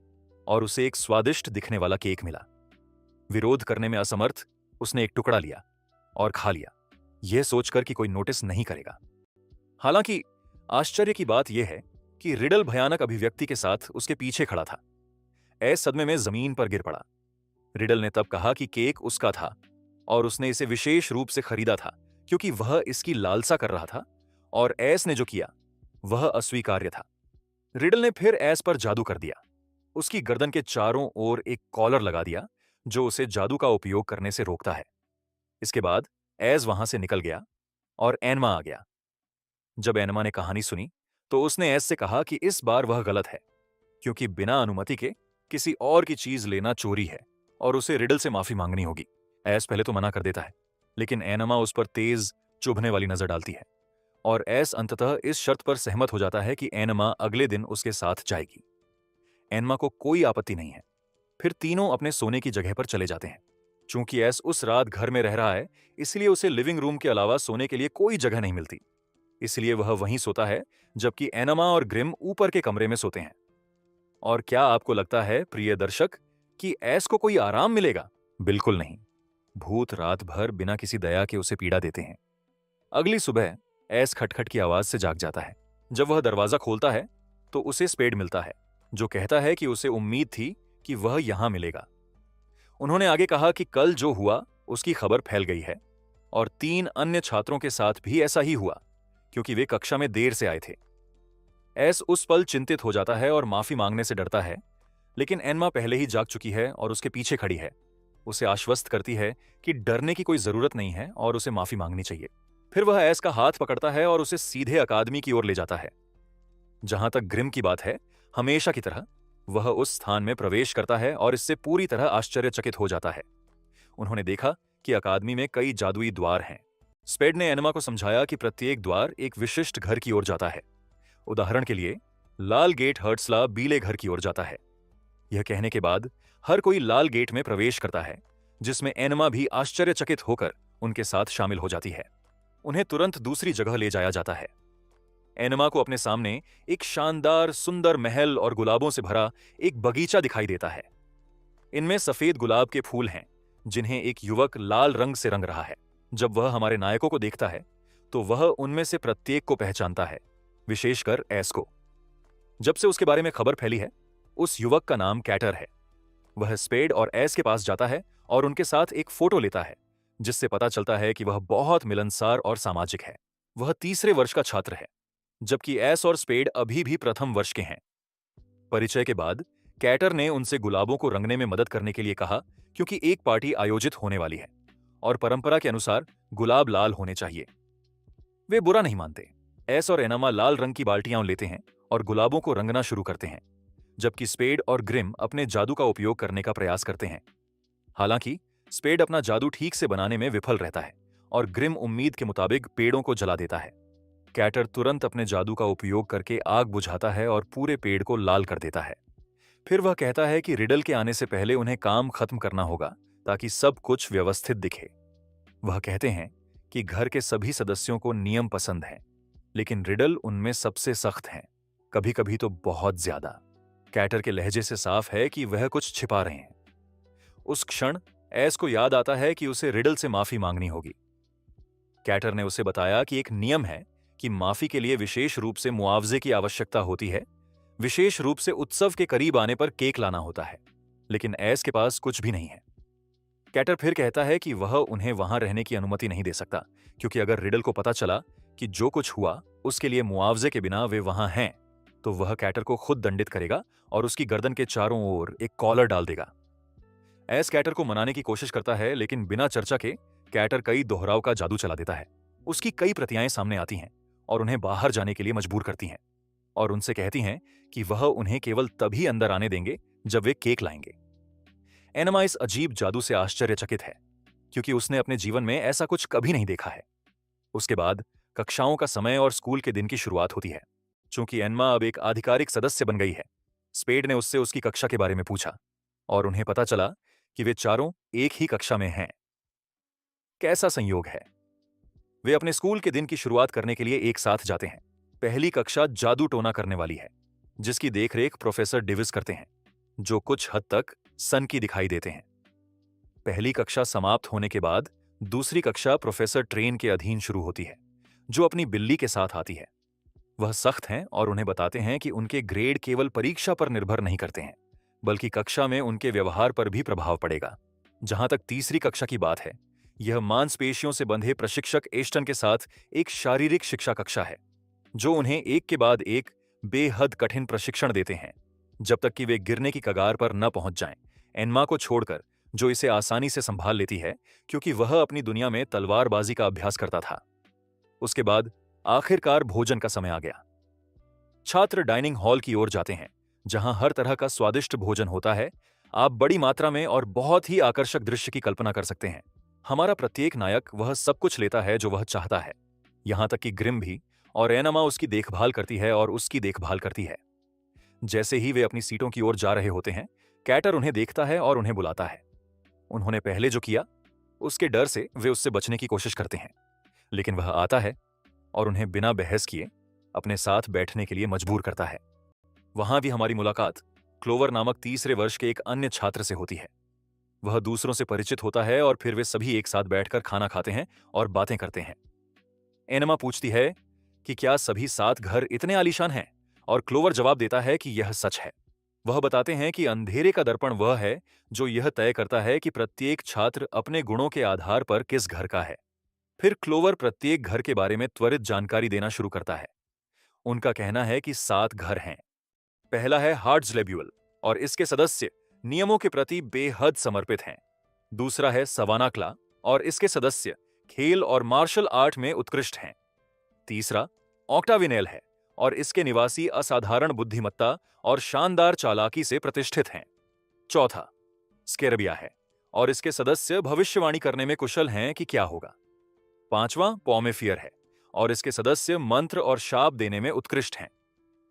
और उसे एक स्वादिष्ट दिखने वाला केक मिला। विरोध करने में असमर्थ उसने एक टुकड़ा लिया और खा लिया, यह सोचकर कि कोई नोटिस नहीं करेगा। हालांकि आश्चर्य की बात यह है कि रिडल भयानक अभिव्यक्ति के साथ उसके पीछे खड़ा था। एस सदमे में जमीन पर गिर पड़ा। रिडल ने तब कहा कि केक उसका था और उसने इसे विशेष रूप से खरीदा था क्योंकि वह इसकी लालसा कर रहा था, और एस ने जो किया वह अस्वीकार्य था। रिडल ने फिर एस पर जादू कर दिया। उसकी गर्दन के चारों ओर एक कॉलर लगा दिया जो उसे जादू का उपयोग करने से रोकता है। इसके बाद एस वहां से निकल गया और एन्मा आ गया। जब एन्मा ने कहानी सुनी तो उसने एस से कहा कि इस बार वह गलत है, क्योंकि बिना अनुमति के किसी और की चीज लेना चोरी है और उसे रिडल से माफी मांगनी होगी। एस पहले तो मना कर देता है, लेकिन एन्मा उस पर तेज चुभने वाली नजर डालती है और एस अंततः इस शर्त पर सहमत हो जाता है कि एन्मा अगले दिन उसके साथ जाएगी। एन्मा को कोई आपत्ति नहीं है। फिर तीनों अपने सोने की जगह पर चले जाते हैं। चूंकि एस उस रात घर में रह रहा है, इसलिए उसे लिविंग रूम के अलावा सोने के लिए कोई जगह नहीं मिलती। इसलिए वह वहीं सोता है, जबकि एनमा और ग्रिम ऊपर के कमरे में सोते हैं। और क्या आपको लगता है, प्रिय दर्शक, कि एस को कोई आराम मिलेगा? बिल्कुल नहीं। भूत रात भर बिना किसी दया के उसे पीड़ा देते हैं। अगली सुबह एस खटखट की आवाज से जाग जाता है। जब वह दरवाजा खोलता है तो उसे स्पेड मिलता है, जो कहता है कि उसे उम्मीद थी कि वह यहां मिलेगा। उन्होंने आगे कहा कि कल जो हुआ उसकी खबर फैल गई है, और 3 अन्य छात्रों के साथ भी ऐसा ही हुआ, क्योंकि वे कक्षा में देर से आए थे। एस उस पल चिंतित हो जाता है और माफी मांगने से डरता है, लेकिन एनमा पहले ही जाग चुकी है और उसके पीछे खड़ी है। उसे आश्वस्त करती है कि डरने की कोई जरूरत नहीं है और उसे माफी मांगनी चाहिए। फिर वह एस का हाथ पकड़ता है और उसे सीधे अकादमी की ओर ले जाता है। जहां तक ग्रिम की बात है, हमेशा की तरह वह उस स्थान में प्रवेश करता है और इससे पूरी तरह आश्चर्यचकित हो जाता है। उन्होंने देखा कि अकादमी में कई जादुई द्वार हैं। स्पेड ने एनमा को समझाया कि प्रत्येक द्वार एक विशिष्ट घर की ओर जाता है। उदाहरण के लिए, लाल गेट हर्ट्सला बीले घर की ओर जाता है। यह कहने के बाद हर कोई लाल गेट में प्रवेश करता है, जिसमें एनमा भी आश्चर्यचकित होकर उनके साथ शामिल हो जाती है। उन्हें तुरंत दूसरी जगह ले जाया जाता है। एनमा को अपने सामने एक शानदार सुंदर महल और गुलाबों से भरा एक बगीचा दिखाई देता है। इनमें सफेद गुलाब के फूल हैं, जिन्हें एक युवक लाल रंग से रंग रहा है। जब वह हमारे नायकों को देखता है तो वह उनमें से प्रत्येक को पहचानता है, विशेषकर एस को। जब से उसके बारे में खबर फैली है, उस युवक का नाम कैटर है। वह स्पेड और एस के पास जाता है और उनके साथ एक फोटो लेता है, जिससे पता चलता है कि वह बहुत मिलनसार और सामाजिक है। वह तीसरे वर्ष का छात्र है, जबकि एस और स्पेड अभी भी प्रथम वर्ष के हैं। परिचय के बाद कैटर ने उनसे गुलाबों को रंगने में मदद करने के लिए कहा, क्योंकि एक पार्टी आयोजित होने वाली है और परंपरा के अनुसार गुलाब लाल होने चाहिए। वे बुरा नहीं मानते। एस और एनमा लाल रंग की बाल्टियां लेते हैं और गुलाबों को रंगना शुरू करते हैं, जबकि स्पेड और ग्रिम अपने जादू का उपयोग करने का प्रयास करते हैं। हालांकि स्पेड अपना जादू ठीक से बनाने में विफल रहता है और ग्रिम उम्मीद के मुताबिक पेड़ों को जला देता है। कैटर तुरंत अपने जादू का उपयोग करके आग बुझाता है और पूरे पेड़ को लाल कर देता है। फिर वह कहता है कि रिडल के आने से पहले उन्हें काम खत्म करना होगा, ताकि सब कुछ व्यवस्थित दिखे। वह कहते हैं कि घर के सभी सदस्यों को नियम पसंद हैं, लेकिन रिडल उनमें सबसे सख्त हैं, कभी कभी तो बहुत ज्यादा। कैटर के लहजे से साफ है कि वह कुछ छिपा रहे हैं। उस क्षण एस को याद आता है कि उसे रिडल से माफी मांगनी होगी। कैटर ने उसे बताया कि एक नियम है कि माफी के लिए विशेष रूप से मुआवजे की आवश्यकता होती है, विशेष रूप से उत्सव के करीब आने पर केक लाना होता है, लेकिन एस के पास कुछ भी नहीं है। कैटर फिर कहता है कि वह उन्हें वहां रहने की अनुमति नहीं दे सकता, क्योंकि अगर रिडल को पता चला कि जो कुछ हुआ उसके लिए मुआवजे के बिना वे वहां हैं, तो वह कैटर को खुद दंडित करेगा और उसकी गर्दन के चारों ओर एक कॉलर डाल देगा। एस कैटर को मनाने की कोशिश करता है, लेकिन बिना चर्चा के कैटर कई दोहराव का जादू चला देता है। उसकी कई प्रतियाएं सामने आती हैं और उन्हें बाहर जाने के लिए मजबूर करती हैं, और उनसे कहती हैं कि वह उन्हें केवल तभी अंदर आने देंगे जब वे केक लाएंगे। एनमा इस अजीब जादू से आश्चर्यचकित है, क्योंकि उसने अपने जीवन में ऐसा कुछ कभी नहीं देखा है। उसके बाद कक्षाओं का समय और स्कूल के दिन की शुरुआत होती है। चूंकि एनमा अब एक आधिकारिक सदस्य बन गई है, स्पेड ने उससे उसकी कक्षा के बारे में पूछा और उन्हें पता चला कि वे चारों एक ही कक्षा में हैं। कैसा संयोग है! वे अपने स्कूल के दिन की शुरुआत करने के लिए एक साथ जाते हैं। पहली कक्षा जादू टोना करने वाली है, जिसकी देखरेख प्रोफेसर डिविस करते हैं, जो कुछ हद तक सनकी दिखाई देते हैं। पहली कक्षा समाप्त होने के बाद दूसरी कक्षा प्रोफेसर ट्रेन के अधीन शुरू होती है, जो अपनी बिल्ली के साथ आती है। वह सख्त हैं और उन्हें बताते हैं कि उनके ग्रेड केवल परीक्षा पर निर्भर नहीं करते हैं, बल्कि कक्षा में उनके व्यवहार पर भी प्रभाव पड़ेगा। जहां तक तीसरी कक्षा की बात है, यह मांसपेशियों से बंधे प्रशिक्षक एस्टन के साथ एक शारीरिक शिक्षा कक्षा है, जो उन्हें एक के बाद एक बेहद कठिन प्रशिक्षण देते हैं, जब तक कि वे गिरने की कगार पर न पहुंच जाएं, एनमा को छोड़कर, जो इसे आसानी से संभाल लेती है क्योंकि वह अपनी दुनिया में तलवारबाजी का अभ्यास करता था। उसके बाद आखिरकार भोजन का समय आ गया। छात्र डाइनिंग हॉल की ओर जाते हैं, जहां हर तरह का स्वादिष्ट भोजन होता है। आप बड़ी मात्रा में और बहुत ही आकर्षक दृश्य की कल्पना कर सकते हैं। हमारा प्रत्येक नायक वह सब कुछ लेता है जो वह चाहता है, यहां तक कि ग्रिम भी, और एनमा उसकी देखभाल करती है और उसकी देखभाल करती है। जैसे ही वे अपनी सीटों की ओर जा रहे होते हैं, कैटर उन्हें देखता है और उन्हें बुलाता है। उन्होंने पहले जो किया उसके डर से वे उससे बचने की कोशिश करते हैं, लेकिन वह आता है और उन्हें बिना बहस किए अपने साथ बैठने के लिए मजबूर करता है। वहां भी हमारी मुलाकात क्लोवर नामक तीसरे वर्ष के एक अन्य छात्र से होती है। वह दूसरों से परिचित होता है और फिर वे सभी एक साथ बैठकर खाना खाते हैं और बातें करते हैं। एनमा पूछती है कि क्या सभी सात घर इतने आलीशान हैं, और क्लोवर जवाब देता है कि यह सच है। वह बताते हैं कि अंधेरे का दर्पण वह है जो यह तय करता है कि प्रत्येक छात्र अपने गुणों के आधार पर किस घर का है। फिर क्लोवर प्रत्येक घर के बारे में त्वरित जानकारी देना शुरू करता है। उनका कहना है कि 7 घर हैं। पहला है हार्ट्सलेब्यूल और इसके सदस्य नियमों के प्रति बेहद समर्पित हैं। दूसरा है सवानाक्ला और इसके सदस्य खेल और मार्शल आर्ट में उत्कृष्ट हैं। तीसरा ऑक्टाविनेल है और इसके निवासी असाधारण बुद्धिमत्ता और शानदार चालाकी से प्रतिष्ठित हैं। चौथा स्केरबिया है और इसके सदस्य भविष्यवाणी करने में कुशल हैं कि क्या होगा। पांचवां पॉमेफियर है और इसके सदस्य मंत्र और शाप देने में उत्कृष्ट हैं।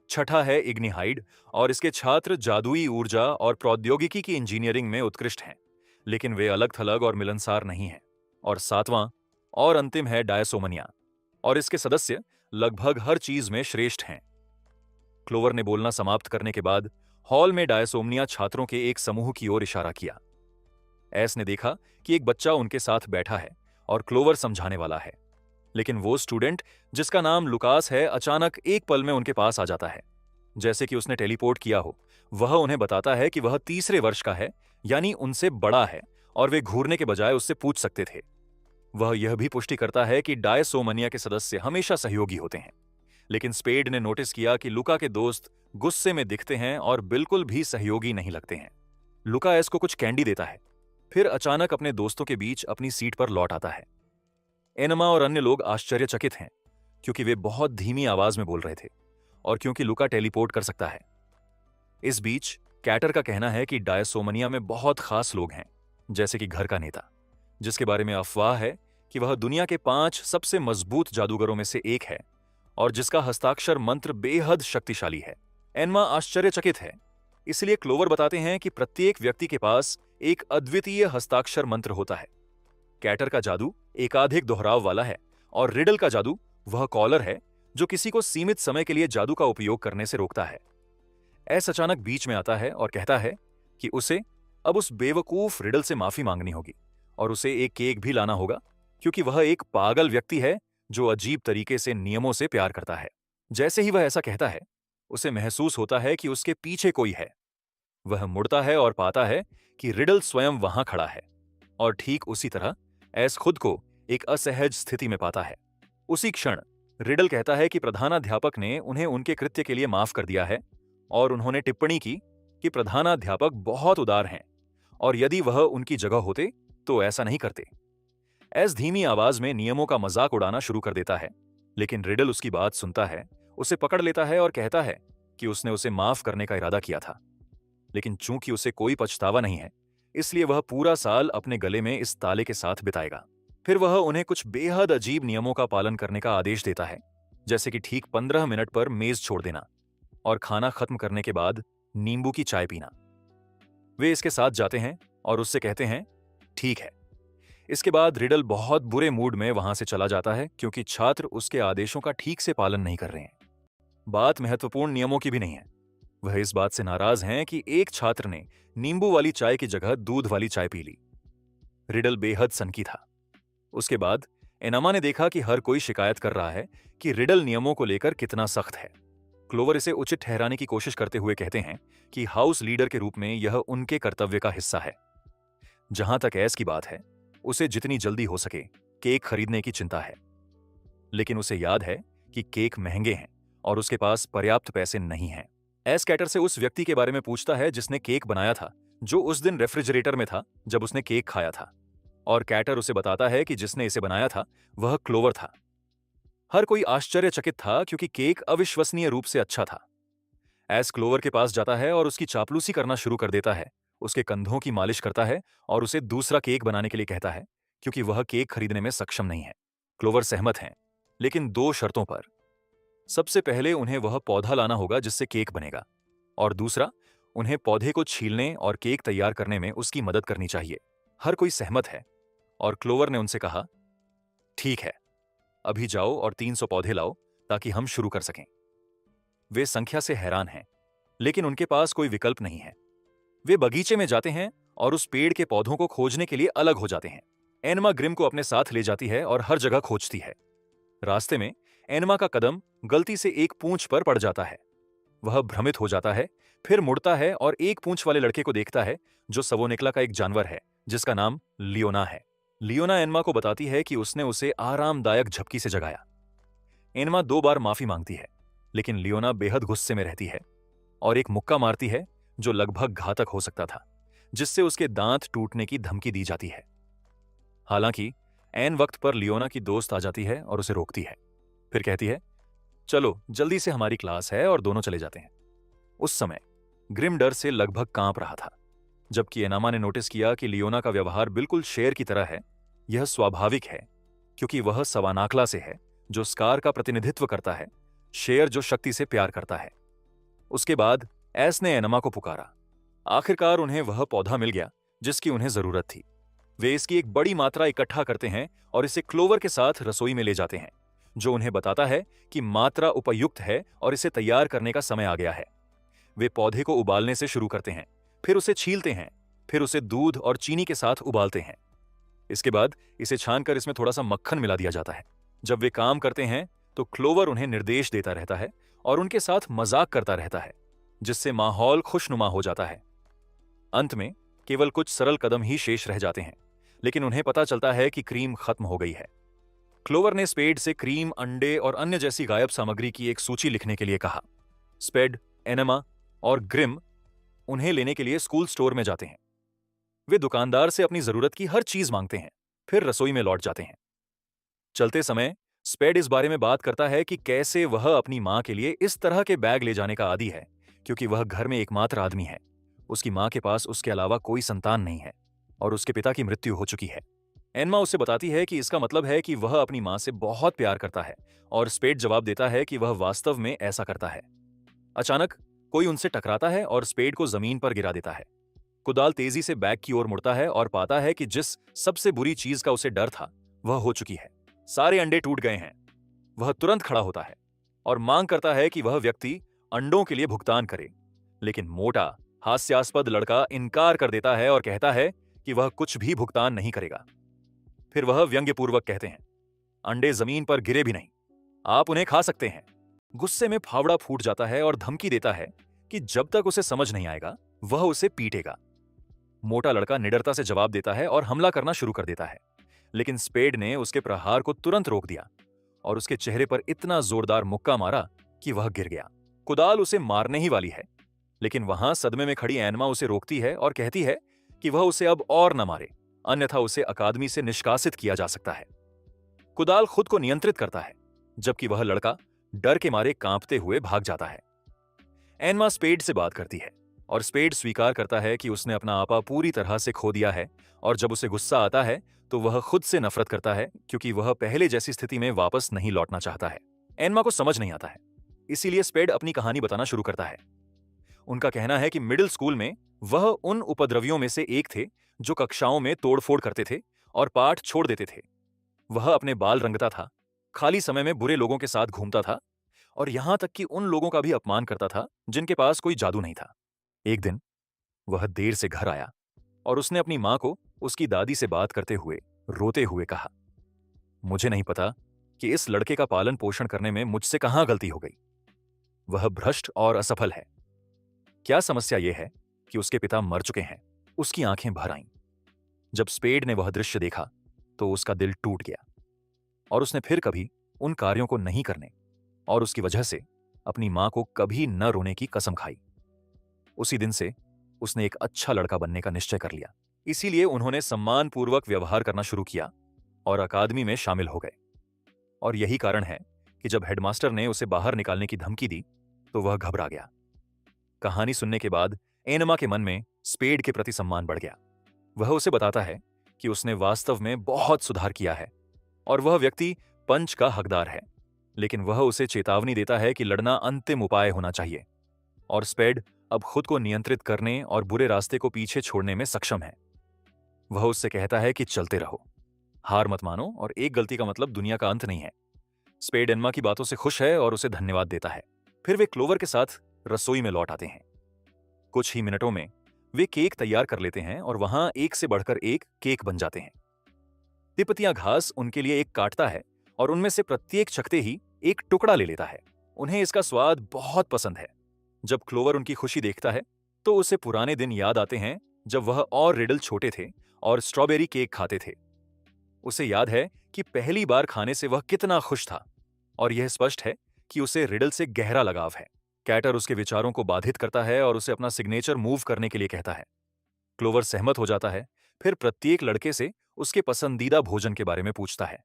छठा है इग्निहाइड और इसके छात्र जादुई ऊर्जा और प्रौद्योगिकी की इंजीनियरिंग में उत्कृष्ट हैं, लेकिन वे अलग थलग और मिलनसार नहीं हैं। और सातवां और अंतिम है डायसोमनिया और इसके सदस्य लगभग हर चीज में श्रेष्ठ हैं। क्लोवर ने बोलना समाप्त करने के बाद हॉल में डायसोमनिया छात्रों के एक समूह की ओर इशारा किया। एस ने देखा कि एक बच्चा उनके साथ बैठा है और क्लोवर समझाने वाला है, लेकिन वो स्टूडेंट जिसका नाम लुकास है अचानक एक पल में उनके पास आ जाता है, जैसे कि उसने टेलीपोर्ट किया हो। वह उन्हें बताता है कि वह तीसरे वर्ष का है, यानी उनसे बड़ा है, और वे घूरने के बजाय उससे पूछ सकते थे। वह यह भी पुष्टि करता है कि डायसोमनिया के सदस्य हमेशा सहयोगी होते हैं, लेकिन स्पेड ने नोटिस किया कि लुका के दोस्त गुस्से में दिखते हैं और बिल्कुल भी सहयोगी नहीं लगते हैं। लुका एस को कुछ कैंडी देता है, फिर अचानक अपने दोस्तों के बीच अपनी सीट पर लौट आता है। एनमा और अन्य लोग आश्चर्यचकित हैं, क्योंकि वे बहुत धीमी आवाज में बोल रहे थे और क्योंकि लुका टेलीपोर्ट कर सकता है। इस बीच कैटर का कहना है कि डायसोमनिया में बहुत खास लोग हैं, जैसे कि घर का नेता, जिसके बारे में अफवाह है कि वह दुनिया के 5 सबसे मजबूत जादूगरों में से एक है और जिसका हस्ताक्षर मंत्र बेहद शक्तिशाली है। एनमा आश्चर्यचकित है, इसलिए क्लोवर बताते हैं कि प्रत्येक व्यक्ति के पास एक अद्वितीय हस्ताक्षर मंत्र होता है। कैटर का जादू एकाधिक दोहराव वाला है और रिडल का जादू वह कॉलर है जो किसी को सीमित समय के लिए जादू का उपयोग करने से रोकता है। एस अचानक बीच में आता है और कहता है कि उसे अब उस बेवकूफ रिडल से माफी मांगनी होगी और उसे एक केक भी लाना होगा, क्योंकि वह एक पागल व्यक्ति है जो अजीब तरीके से नियमों से प्यार करता है। जैसे ही वह ऐसा कहता है, उसे महसूस होता है कि उसके पीछे कोई है। वह मुड़ता है और पाता है कि रिडल स्वयं वहां खड़ा है, और ठीक उसी तरह एस खुद को एक असहज स्थिति में पाता है। उसी क्षण रिडल कहता है कि प्रधानाध्यापक ने उन्हें उनके कृत्य के लिए माफ कर दिया है और उन्होंने टिप्पणी की कि प्रधानाध्यापक बहुत उदार हैं और यदि वह उनकी जगह होते तो ऐसा नहीं करते। एस धीमी आवाज में नियमों का मजाक उड़ाना शुरू कर देता है, लेकिन रिडल उसकी बात सुनता है, उसे पकड़ लेता है और कहता है कि उसने उसे माफ करने का इरादा किया था, लेकिन चूंकि उसे कोई पछतावा नहीं है, इसलिए वह पूरा साल अपने गले में इस ताले के साथ बिताएगा। फिर वह उन्हें कुछ बेहद अजीब नियमों का पालन करने का आदेश देता है, जैसे कि ठीक 15 मिनट पर मेज छोड़ देना और खाना खत्म करने के बाद नींबू की चाय पीना। वे इसके साथ जाते हैं और उससे कहते हैं ठीक है। इसके बाद रिडल बहुत बुरे मूड में वहां से चला जाता है, क्योंकि छात्र उसके आदेशों का ठीक से पालन नहीं कर रहे हैं। बात महत्वपूर्ण नियमों की भी नहीं है। वह इस बात से नाराज हैं कि एक छात्र ने नींबू वाली चाय की जगह दूध वाली चाय पी ली। रिडल बेहद सनकी था। उसके बाद एनमा ने देखा कि हर कोई शिकायत कर रहा है कि रिडल नियमों को लेकर कितना सख्त है। क्लोवर इसे उचित ठहराने की कोशिश करते हुए कहते हैं कि हाउस लीडर के रूप में यह उनके कर्तव्य का हिस्सा है। जहां तक एस की बात है, उसे जितनी जल्दी हो सके केक खरीदने की चिंता है, लेकिन उसे याद है कि केक महंगे हैं और उसके पास पर्याप्त पैसे नहीं हैं। एस कैटर से उस व्यक्ति के बारे में पूछता है जिसने केक बनाया था, जो उस दिन रेफ्रिजरेटर में था जब उसने केक खाया था, और कैटर उसे बताता है कि जिसने इसे बनाया था वह क्लोवर था। हर कोई आश्चर्यचकित था, क्योंकि केक अविश्वसनीय रूप से अच्छा था। एस क्लोवर के पास जाता है और उसकी चापलूसी करना शुरू कर देता है, उसके कंधों की मालिश करता है और उसे दूसरा केक बनाने के लिए कहता है, क्योंकि वह केक खरीदने में सक्षम नहीं है। क्लोवर सहमत हैं, लेकिन 2 शर्तों पर। सबसे पहले उन्हें वह पौधा लाना होगा जिससे केक बनेगा, और दूसरा, उन्हें पौधे को छीलने और केक तैयार करने में उसकी मदद करनी चाहिए। हर कोई सहमत है और क्लोवर ने उनसे कहा, ठीक है, अभी जाओ और 300 पौधे लाओ ताकि हम शुरू कर सकें। वे संख्या से हैरान हैं, लेकिन उनके पास कोई विकल्प नहीं है। वे बगीचे में जाते हैं और उस पेड़ के पौधों को खोजने के लिए अलग हो जाते हैं। एनमा ग्रिम को अपने साथ ले जाती है और हर जगह खोजती है। रास्ते में एनमा का कदम गलती से एक पूंछ पर पड़ जाता है। वह भ्रमित हो जाता है, फिर मुड़ता है और एक पूंछ वाले लड़के को देखता है जो सवोनिकला का एक जानवर है जिसका नाम लियोना है। लियोना एनमा को बताती है कि उसने उसे आरामदायक झपकी से जगाया। एनमा 2 बार माफी मांगती है, लेकिन लियोना बेहद गुस्से में रहती है और एक मुक्का मारती है जो लगभग घातक हो सकता था, जिससे उसके दांत टूटने की धमकी दी जाती है। हालांकि ऐन वक्त पर लियोना की दोस्त आ जाती है और उसे रोकती है। फिर कहती है, चलो जल्दी से, हमारी क्लास है, और दोनों चले जाते हैं। उस समय ग्रिम डर से लगभग कांप रहा था, जबकि एनामा ने नोटिस किया कि लियोना का व्यवहार बिल्कुल शेर की तरह है। यह स्वाभाविक है क्योंकि वह सवानाकला से है, जो स्कार का प्रतिनिधित्व करता है, शेर जो शक्ति से प्यार करता है। उसके बाद एस ने एनामा को पुकारा। आखिरकार उन्हें वह पौधा मिल गया जिसकी उन्हें जरूरत थी। वे इसकी एक बड़ी मात्रा इकट्ठा करते हैं और इसे क्लोवर के साथ रसोई में ले जाते हैं, जो उन्हें बताता है कि मात्रा उपयुक्त है और इसे तैयार करने का समय आ गया है। वे पौधे को उबालने से शुरू करते हैं, फिर उसे छीलते हैं, फिर उसे दूध और चीनी के साथ उबालते हैं। इसके बाद इसे छानकर इसमें थोड़ा सा मक्खन मिला दिया जाता है। जब वे काम करते हैं तो क्लोवर उन्हें निर्देश देता रहता है और उनके साथ मजाक करता रहता है, जिससे माहौल खुशनुमा हो जाता है। अंत में केवल कुछ सरल कदम ही शेष रह जाते हैं, लेकिन उन्हें पता चलता है कि क्रीम खत्म हो गई है। क्लोवर ने स्पेड से क्रीम, अंडे और अन्य जैसी गायब सामग्री की एक सूची लिखने के लिए कहा। स्पेड, एनेमा और ग्रिम उन्हें लेने के लिए स्कूल स्टोर में जाते हैं। वे दुकानदार से अपनी जरूरत की हर चीज मांगते हैं, फिर रसोई में लौट जाते हैं। चलते समय स्पेड इस बारे में बात करता है कि कैसे वह अपनी मां के लिए इस तरह के बैग ले जाने का आदी है, क्योंकि वह घर में एकमात्र आदमी है। उसकी मां के पास उसके अलावा कोई संतान नहीं है और उसके पिता की मृत्यु हो चुकी है। एनमा उसे बताती है कि इसका मतलब है कि वह अपनी मां से बहुत प्यार करता है, और स्पेड जवाब देता है कि वह वास्तव में ऐसा करता है। अचानक कोई उनसे टकराता है और स्पेड को जमीन पर गिरा देता है। कुदाल तेजी से बैग की ओर मुड़ता है और पाता है कि जिस सबसे बुरी चीज का उसे डर था वह हो चुकी है। सारे अंडे टूट गए हैं। वह तुरंत खड़ा होता है और मांग करता है कि वह व्यक्ति अंडों के लिए भुगतान करे, लेकिन मोटा हास्यास्पद लड़का इनकार कर देता है और कहता है कि वह कुछ भी भुगतान नहीं करेगा। फिर वह व्यंग्यपूर्वक कहते हैं, अंडे जमीन पर गिरे भी नहीं, आप उन्हें खा सकते हैं। गुस्से में फावड़ा फूट जाता है और धमकी देता है कि जब तक उसे समझ नहीं आएगा वह उसे पीटेगा। मोटा लड़का निडरता से जवाब देता है और हमला करना शुरू कर देता है, लेकिन स्पेड ने उसके प्रहार को तुरंत रोक दिया और उसके चेहरे पर इतना जोरदार मुक्का मारा कि वह गिर गया। कुदाल उसे मारने ही वाली है, लेकिन वहां सदमे में खड़ी एनमा उसे रोकती है और कहती है कि वह उसे अब और न मारे, अन्यथा उसे अकादमी से निष्कासित किया जा सकता है। कुदाल खुद को नियंत्रित करता है, जबकि वह लड़का डर के मारे कांपते हुए भाग जाता है। एनमा स्पेड से बात करती है और स्पेड स्वीकार करता है कि उसने अपना आपा पूरी तरह से खो दिया है, और जब उसे गुस्सा आता है तो वह खुद से नफरत करता है, क्योंकि वह पहले जैसी स्थिति में वापस नहीं लौटना चाहता है। एनमा को समझ नहीं आता है, इसीलिए स्पेड अपनी कहानी बताना शुरू करता है। उनका कहना है कि मिडिल स्कूल में वह उन उपद्रवियों में से एक थे जो कक्षाओं में तोड़फोड़ करते थे और पाठ छोड़ देते थे। वह अपने बाल रंगता था, खाली समय में बुरे लोगों के साथ घूमता था और यहां तक कि उन लोगों का भी अपमान करता था जिनके पास कोई जादू नहीं था। एक दिन वह देर से घर आया और उसने अपनी मां को उसकी दादी से बात करते हुए रोते हुए कहा, मुझे नहीं पता कि इस लड़के का पालन पोषण करने में मुझसे कहां गलती हो गई। वह भ्रष्ट और असफल है। क्या समस्या यह है कि उसके पिता मर चुके हैं। उसकी आंखें भर आईं। जब स्पेड ने वह दृश्य देखा तो उसका दिल टूट गया और उसने फिर कभी उन कार्यों को नहीं करने और उसकी वजह से अपनी मां को कभी न रोने की कसम खाई। उसी दिन से उसने एक अच्छा लड़का बनने का निश्चय कर लिया। इसीलिए उन्होंने सम्मानपूर्वक व्यवहार करना शुरू किया और अकादमी में शामिल हो गए। और यही कारण है कि जब हेडमास्टर ने उसे बाहर निकालने की धमकी दी तो वह घबरा गया। कहानी सुनने के बाद एनमा के मन में स्पेड के प्रति सम्मान बढ़ गया। वह उसे बताता है कि उसने वास्तव में बहुत सुधार किया है और वह व्यक्ति पंच का हकदार है, लेकिन वह उसे चेतावनी देता है कि लड़ना अंतिम उपाय होना चाहिए और स्पेड अब खुद को नियंत्रित करने और बुरे रास्ते को पीछे छोड़ने में सक्षम है। वह उससे कहता है कि चलते रहो, हार मत मानो, और एक गलती का मतलब दुनिया का अंत नहीं है। स्पेड एनमा की बातों से खुश है और उसे धन्यवाद देता है। फिर वे क्लोवर के साथ रसोई में लौट आते हैं। कुछ ही मिनटों में वे केक तैयार कर लेते हैं और वहां एक से बढ़कर एक केक बन जाते हैं। तिपतिया घास उनके लिए एक काटता है और उनमें से प्रत्येक चखते ही एक टुकड़ा ले लेता है। उन्हें इसका स्वाद बहुत पसंद है। जब क्लोवर उनकी खुशी देखता है तो उसे पुराने दिन याद आते हैं जब वह और रिडल छोटे थे और स्ट्रॉबेरी केक खाते थे। उसे याद है कि पहली बार खाने से वह कितना खुश था, और यह स्पष्ट है कि उसे रिडल से गहरा लगाव है। कैटर उसके विचारों को बाधित करता है और उसे अपना सिग्नेचर मूव करने के लिए कहता है। क्लोवर सहमत हो जाता है। फिर प्रत्येक लड़के से उसके पसंदीदा भोजन के बारे में पूछता है।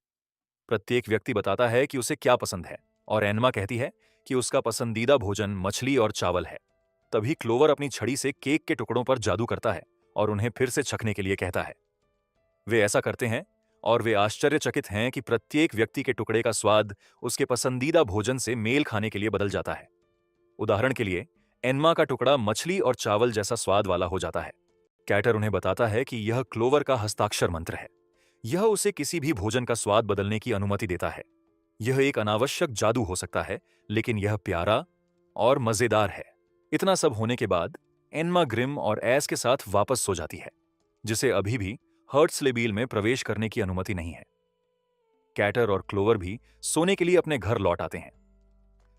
प्रत्येक व्यक्ति बताता है कि उसे क्या पसंद है, और एनमा कहती है कि उसका पसंदीदा भोजन मछली और चावल है। तभी क्लोवर अपनी छड़ी से केक के टुकड़ों पर जादू करता है और उन्हें फिर से चखने के लिए कहता है। वे ऐसा करते हैं और वे आश्चर्यचकित हैं कि प्रत्येक व्यक्ति के टुकड़े का स्वाद उसके पसंदीदा भोजन से मेल खाने के लिए बदल जाता है। उदाहरण के लिए, एनमा का टुकड़ा मछली और चावल जैसा स्वाद वाला हो जाता है। कैटर उन्हें बताता है कि यह क्लोवर का हस्ताक्षर मंत्र है। यह उसे किसी भी भोजन का स्वाद बदलने की अनुमति देता है। यह एक अनावश्यक जादू हो सकता है, लेकिन यह प्यारा और मजेदार है। इतना सब होने के बाद एनमा ग्रिम और एस के साथ वापस सो जाती है, जिसे अभी भी हर्ट्सलेबील में प्रवेश करने की अनुमति नहीं है। कैटर और क्लोवर भी सोने के लिए अपने घर लौट आते हैं।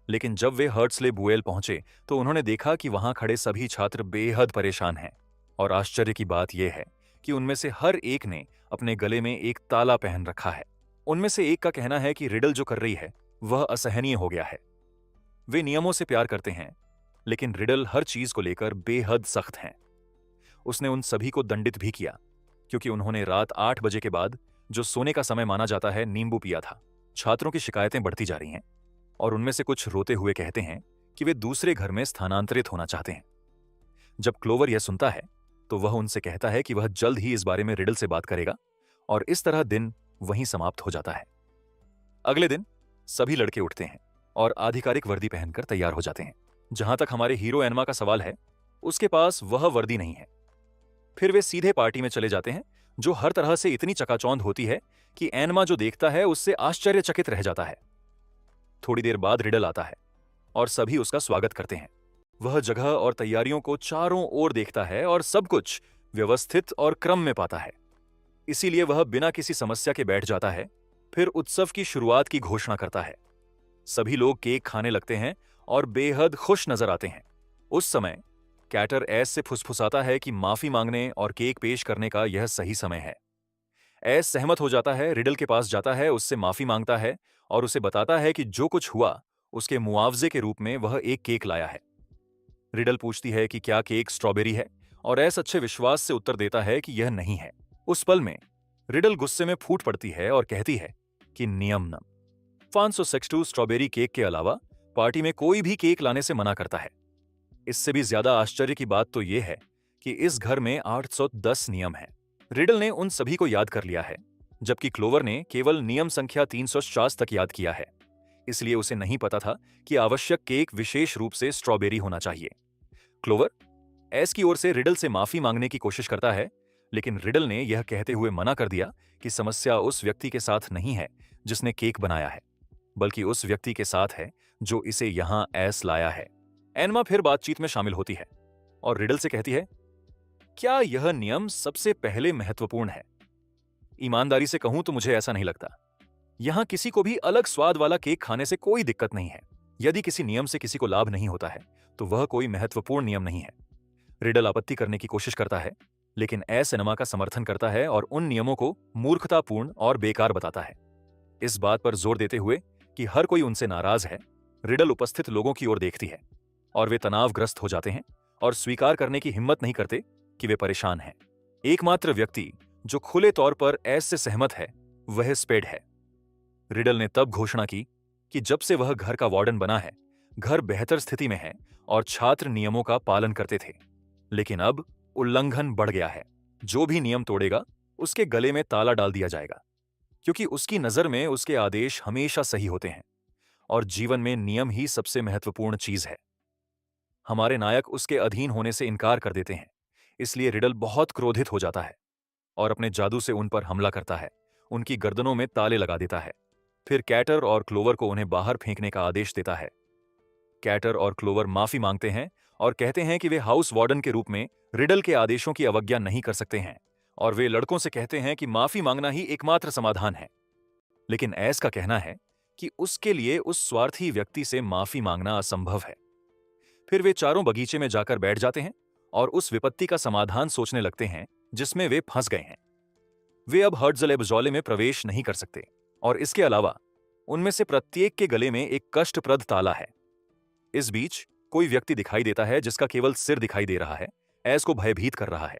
लेकिन जब वे हर्ट्सले बुएल पहुंचे तो उन्होंने देखा कि वहां खड़े सभी छात्र बेहद परेशान हैं। और आश्चर्य की बात यह है कि उनमें से हर एक ने अपने गले में एक ताला पहन रखा है। उनमें से एक का कहना है कि रिडल जो कर रही है वह असहनीय हो गया है। वे नियमों से प्यार करते हैं, लेकिन रिडल हर चीज को लेकर बेहद सख्त हैं। उसने उन सभी को दंडित भी किया, क्योंकि उन्होंने रात 8 बजे के बाद, जो सोने का समय माना जाता है, नींबू पिया था। छात्रों की शिकायतें बढ़ती जा रही हैं और उनमें से कुछ रोते हुए कहते हैं कि वे दूसरे घर में स्थानांतरित होना चाहते हैं। जब क्लोवर यह सुनता है तो वह उनसे कहता है कि वह जल्द ही इस बारे में रिडल से बात करेगा, और इस तरह दिन वहीं समाप्त हो जाता है। अगले दिन सभी लड़के उठते हैं और आधिकारिक वर्दी पहनकर तैयार हो जाते हैं। जहां तक हमारे हीरो एनमा का सवाल है, उसके पास वह वर्दी नहीं है। फिर वे सीधे पार्टी में चले जाते हैं, जो हर तरह से इतनी चकाचौंध होती है कि एनमा जो देखता है उससे आश्चर्यचकित रह जाता है। थोड़ी देर बाद रिडल आता है और सभी उसका स्वागत करते हैं। वह जगह और तैयारियों को चारों ओर देखता है और सब कुछ व्यवस्थित और क्रम में पाता है। इसीलिए वह बिना किसी समस्या के बैठ जाता है। फिर उत्सव की शुरुआत की घोषणा करता है। सभी लोग केक खाने लगते हैं और बेहद खुश नजर आते हैं। उस समय कैटर एस से फुसफुसाता है कि माफी मांगने और केक पेश करने का यह सही समय है। एस सहमत हो जाता है, रिडल के पास जाता है, उससे माफी मांगता है और उसे बताता है कि जो कुछ हुआ उसके मुआवजे के रूप में वह एक केक लाया है। रिडल पूछती है कि क्या केक स्ट्रॉबेरी है, और एस अच्छे विश्वास से उत्तर देता है कि यह नहीं है। उस पल में रिडल गुस्से में फूट पड़ती है और कहती है कि नियम न। फांसो सेक्सटू स्ट्रॉबेरी केक के अलावा पार्टी में कोई भी केक लाने से मना करता है। इससे भी ज्यादा आश्चर्य की बात तो यह है कि इस घर में 810 नियम हैं। रिडल ने उन सभी को याद कर लिया है, जबकि क्लोवर ने केवल नियम संख्या 350 तक याद किया है। इसलिए उसे नहीं पता था कि आवश्यक केक विशेष रूप से स्ट्रॉबेरी होना चाहिए। क्लोवर एस की ओर से रिडल से माफी मांगने की कोशिश करता है, लेकिन रिडल ने यह कहते हुए मना कर दिया कि समस्या उस व्यक्ति के साथ नहीं है जिसने केक बनाया है, बल्कि उस व्यक्ति के साथ है जो इसे यहां एस लाया है। एनमा फिर बातचीत में शामिल होती है और रिडल से कहती है, क्या यह नियम सबसे पहले महत्वपूर्ण है? ईमानदारी से कहूं तो मुझे ऐसा नहीं लगता। यहां किसी को भी अलग स्वाद वाला केक खाने से कोई दिक्कत नहीं है। यदि किसी नियम से किसी को लाभ नहीं होता है तो वह कोई महत्वपूर्ण नियम नहीं है। रिडल आपत्ति करने की कोशिश करता है, लेकिन एस एनमा का समर्थन करता है और उन नियमों को मूर्खतापूर्ण और बेकार बताता है। इस बात पर जोर देते हुए कि हर कोई उनसे नाराज है, रिडल उपस्थित लोगों की ओर देखती है और वे तनावग्रस्त हो जाते हैं और स्वीकार करने की हिम्मत नहीं करते कि वे परेशान हैं। एकमात्र व्यक्ति जो खुले तौर पर एस से सहमत है वह स्पेड है। रिडल ने तब घोषणा की कि जब से वह घर का वार्डन बना है, घर बेहतर स्थिति में है और छात्र नियमों का पालन करते थे। लेकिन अब उल्लंघन बढ़ गया है। जो भी नियम तोड़ेगा उसके गले में ताला डाल दिया जाएगा, क्योंकि उसकी नजर में उसके आदेश हमेशा सही होते हैं और जीवन में नियम ही सबसे महत्वपूर्ण चीज है। हमारे नायक उसके अधीन होने से इनकार कर देते हैं, इसलिए रिडल बहुत क्रोधित हो जाता है। और अपने जादू से उन पर हमला करता है, उनकी गर्दनों में ताले लगा देता है। फिर कैटर और क्लोवर को उन्हें बाहर फेंकने का आदेश देता है। कैटर और क्लोवर माफी मांगते हैं और कहते हैं कि वे हाउस वार्डन के रूप में रिडल के आदेशों की अवज्ञा नहीं कर सकते हैं, और वे लड़कों से कहते हैं कि माफी मांगना ही एकमात्र समाधान है। लेकिन एस का कहना है कि उसके लिए उस स्वार्थी व्यक्ति से माफी मांगना असंभव है। फिर वे चारों बगीचे में जाकर बैठ जाते हैं और उस विपत्ति का समाधान सोचने लगते हैं जिसमें वे फंस गए हैं। वे अब हर्ट्ज़लेबज़ोले में प्रवेश नहीं कर सकते, और इसके अलावा उनमें से प्रत्येक के गले में एक कष्टप्रद ताला है। इस बीच कोई व्यक्ति दिखाई देता है जिसका केवल सिर दिखाई दे रहा है, एस को भयभीत कर रहा है।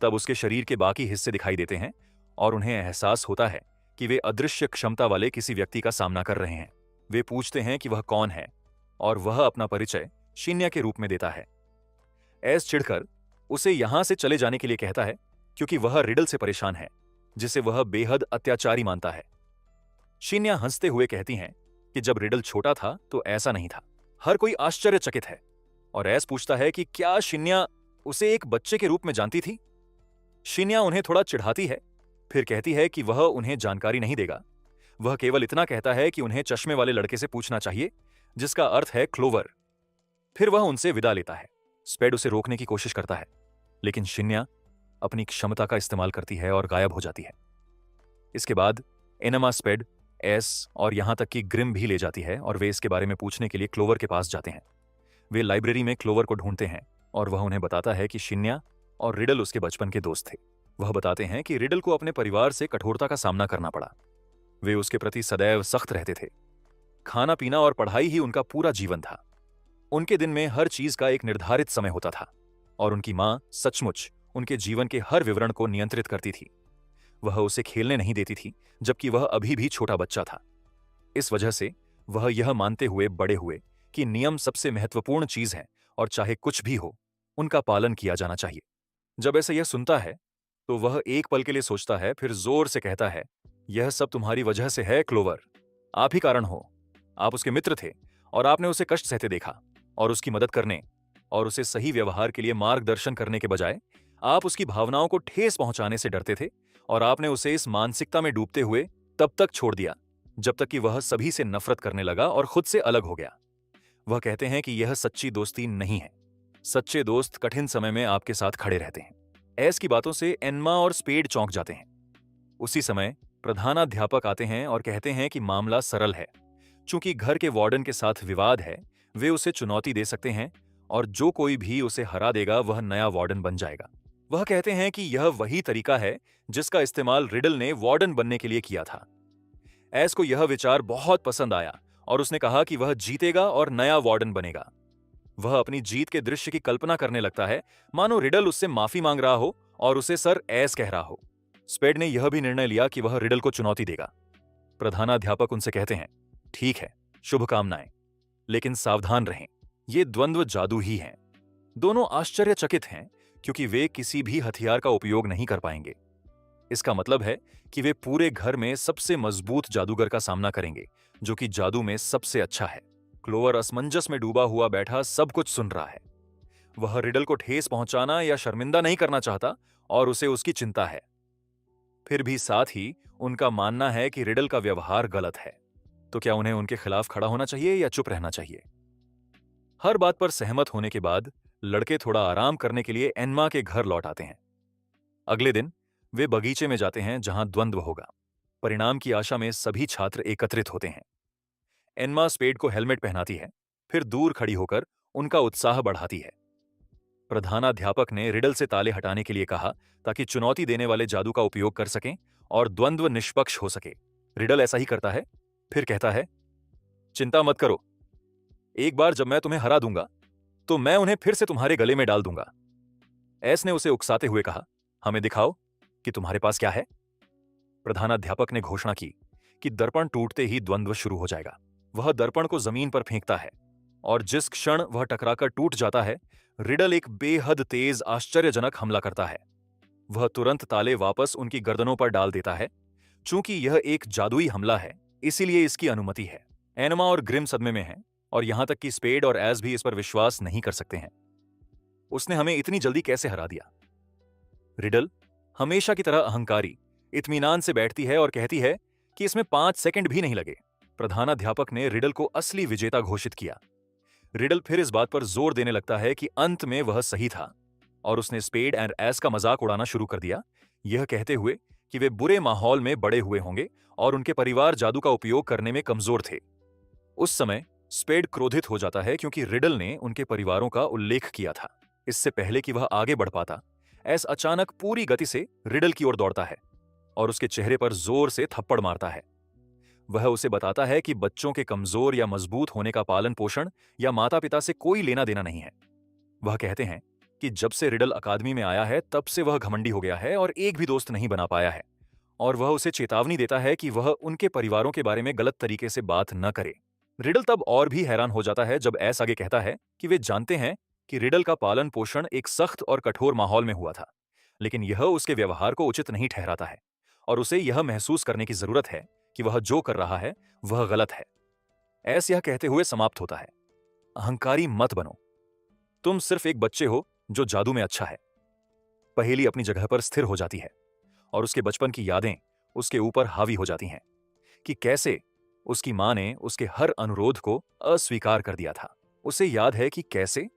तब उसके शरीर के बाकी हिस्से दिखाई देते हैं और उन्हें एहसास होता है कि वे अदृश्य क्षमता वाले किसी व्यक्ति का सामना कर रहे हैं। वे पूछते हैं कि वह कौन है, और वह अपना परिचय शिन्या के रूप में देता है। एस चिढ़कर उसे यहां से चले जाने के लिए कहता है, क्योंकि वह रिडल से परेशान है, जिसे वह बेहद अत्याचारी मानता है। शिन्या हंसते हुए कहती हैं कि जब रिडल छोटा था तो ऐसा नहीं था। हर कोई आश्चर्यचकित है, और एस पूछता है कि क्या शिन्या उसे एक बच्चे के रूप में जानती थी। शिन्या उन्हें थोड़ा चिढ़ाती है, फिर कहती है कि वह उन्हें जानकारी नहीं देगा। वह केवल इतना कहता है कि उन्हें चश्मे वाले लड़के से पूछना चाहिए, जिसका अर्थ है क्लोवर। फिर वह उनसे विदा लेता है। स्पेड उसे रोकने की कोशिश करता है, लेकिन शिन्या अपनी क्षमता का इस्तेमाल करती है और गायब हो जाती है। इसके बाद एनमा स्पेड, एस और यहां तक कि ग्रिम भी ले जाती है, और वे इसके बारे में पूछने के लिए क्लोवर के पास जाते हैं। वे लाइब्रेरी में क्लोवर को ढूंढते हैं और वह उन्हें बताता है कि शिन्या और रिडल उसके बचपन के दोस्त थे। वह बताते हैं कि रिडल को अपने परिवार से कठोरता का सामना करना पड़ा। वे उसके प्रति सदैव सख्त रहते थे। खाना पीना और पढ़ाई ही उनका पूरा जीवन था। उनके दिन में हर चीज का एक निर्धारित समय होता था, और उनकी मां सचमुच उनके जीवन के हर विवरण को नियंत्रित करती थी। वह उसे खेलने नहीं देती थी, जबकि वह अभी भी छोटा बच्चा था। इस वजह से वह यह मानते हुए बड़े हुए कि नियम सबसे महत्वपूर्ण चीज है, और चाहे कुछ भी हो, उनका पालन किया जाना चाहिए। जब ऐसा यह सुनता है तो वह एक पल के लिए सोचता है, फिर जोर से कहता है, यह सब तुम्हारी वजह से है क्लोवर। आप ही कारण हो। आप उसके मित्र थे, और आपने उसे कष्ट सहते देखा, और उसकी मदद करने और उसे सही व्यवहार के लिए मार्गदर्शन करने के बजाय आप उसकी भावनाओं को ठेस पहुंचाने से डरते थे, और आपने उसे इस मानसिकता में डूबते हुए तब तक छोड़ दिया जब तक कि वह सभी से नफरत करने लगा और खुद से अलग हो गया। वह कहते हैं कि यह सच्ची दोस्ती नहीं है। सच्चे दोस्त कठिन समय में आपके साथ खड़े रहते हैं। एस की बातों से एनमा और स्पेड चौंक जाते हैं। उसी समय प्रधानाध्यापक आते हैं और कहते हैं कि मामला सरल है। चूंकि घर के वार्डन के साथ विवाद है, वे उसे चुनौती दे सकते हैं, और जो कोई भी उसे हरा देगा वह नया वार्डन बन जाएगा। वह कहते हैं कि यह वही तरीका है जिसका इस्तेमाल रिडल ने वार्डन बनने के लिए किया था। एस को यह विचार बहुत पसंद आया, और उसने कहा कि वह जीतेगा और नया वार्डन बनेगा। वह अपनी जीत के दृश्य की कल्पना करने लगता है, मानो रिडल उससे माफी मांग रहा हो और उसे सर एस कह रहा हो। स्पेड ने यह भी निर्णय लिया कि वह रिडल को चुनौती देगा। प्रधानाध्यापक उनसे कहते हैं, ठीक है, शुभकामनाएं, लेकिन सावधान रहें, ये द्वंद्व जादू ही हैं। दोनों आश्चर्यचकित हैं, क्योंकि वे किसी भी हथियार का उपयोग नहीं कर पाएंगे। इसका मतलब है कि वे पूरे घर में सबसे मजबूत जादूगर का सामना करेंगे, जो कि जादू में सबसे अच्छा है। क्लोवर असमंजस में डूबा हुआ बैठा सब कुछ सुन रहा है। वह रिडल को ठेस पहुंचाना या शर्मिंदा नहीं करना चाहता, और उसे उसकी चिंता है। फिर भी साथ ही उनका मानना है कि रिडल का व्यवहार गलत है। तो क्या उन्हें उनके खिलाफ खड़ा होना चाहिए या चुप रहना चाहिए? हर बात पर सहमत होने के बाद लड़के थोड़ा आराम करने के लिए एनमा के घर लौट आते हैं। अगले दिन वे बगीचे में जाते हैं जहां द्वंद्व होगा। परिणाम की आशा में सभी छात्र एकत्रित होते हैं। एनमा स्पेड को हेलमेट पहनाती है, फिर दूर खड़ी होकर उनका उत्साह बढ़ाती है। प्रधानाध्यापक ने रिडल से ताले हटाने के लिए कहा, ताकि चुनौती देने वाले जादू का उपयोग कर सकें और द्वंद्व निष्पक्ष हो सके। रिडल ऐसा ही करता है, फिर कहता है, चिंता मत करो, एक बार जब मैं तुम्हें हरा दूंगा तो मैं उन्हें फिर से तुम्हारे गले में डाल दूंगा। एस ने उसे उकसाते हुए कहा, हमें दिखाओ कि तुम्हारे पास क्या है। प्रधानाध्यापक ने घोषणा की कि दर्पण टूटते ही द्वंद्व शुरू हो जाएगा। वह दर्पण को जमीन पर फेंकता है, और जिस क्षण वह टकराकर टूट जाता है, रिडल एक बेहद तेज आश्चर्यजनक हमला करता है। वह तुरंत ताले वापस उनकी गर्दनों पर डाल देता है। चूंकि यह एक जादुई हमला है, इसीलिए इसकी अनुमति है। एनमा और ग्रिम सदमे में हैं, और यहां तक कि स्पेड और एस भी इस पर विश्वास नहीं कर सकते हैं। उसने हमें इतनी जल्दी कैसे हरा दिया? रिडल, हमेशा की तरह अहंकारी, इत्मीनान से बैठती है और कहती है कि इसमें 5 सेकंड भी नहीं लगे। प्रधानाध्यापक ने रिडल को असली विजेता घोषित किया। रिडल फिर इस बात पर जोर देने लगता है कि अंत में वह सही था और उसने स्पेड एंड एस का मजाक उड़ाना शुरू कर दिया, यह कहते हुए कि वे बुरे माहौल में बड़े हुए होंगे और उनके परिवार जादू का उपयोग करने में कमजोर थे। उस समय स्पेड क्रोधित हो जाता है क्योंकि रिडल ने उनके परिवारों का उल्लेख किया था। इससे पहले कि वह आगे बढ़ पाता, एस अचानक पूरी गति से रिडल की ओर दौड़ता है और उसके चेहरे पर जोर से थप्पड़ मारता है। वह उसे बताता है कि बच्चों के कमजोर या मजबूत होने का पालन पोषण या माता पिता से कोई लेना देना नहीं है। वह कहते हैं कि जब से रिडल अकादमी में आया है तब से वह घमंडी हो गया है और एक भी दोस्त नहीं बना पाया है, और वह उसे चेतावनी देता है कि वह उनके परिवारों के बारे में गलत तरीके से बात न करे। रिडल तब और भी हैरान हो जाता है जब एस आगे कहता है कि वे जानते हैं कि रिडल का पालन पोषण एक सख्त और कठोर माहौल में हुआ था, लेकिन यह उसके व्यवहार को उचित नहीं ठहराता है और उसे यह महसूस करने की जरूरत है कि वह जो कर रहा है वह गलत है। एस यह कहते हुए समाप्त होता है, अहंकारी मत बनो, तुम सिर्फ एक बच्चे हो जो जादू में अच्छा है। पहेली अपनी जगह पर स्थिर हो जाती है और उसके बचपन की यादें उसके ऊपर हावी हो जाती हैं कि कैसे उसकी मां ने उसके हर अनुरोध को अस्वीकार कर दिया था। उसे याद है कि कैसे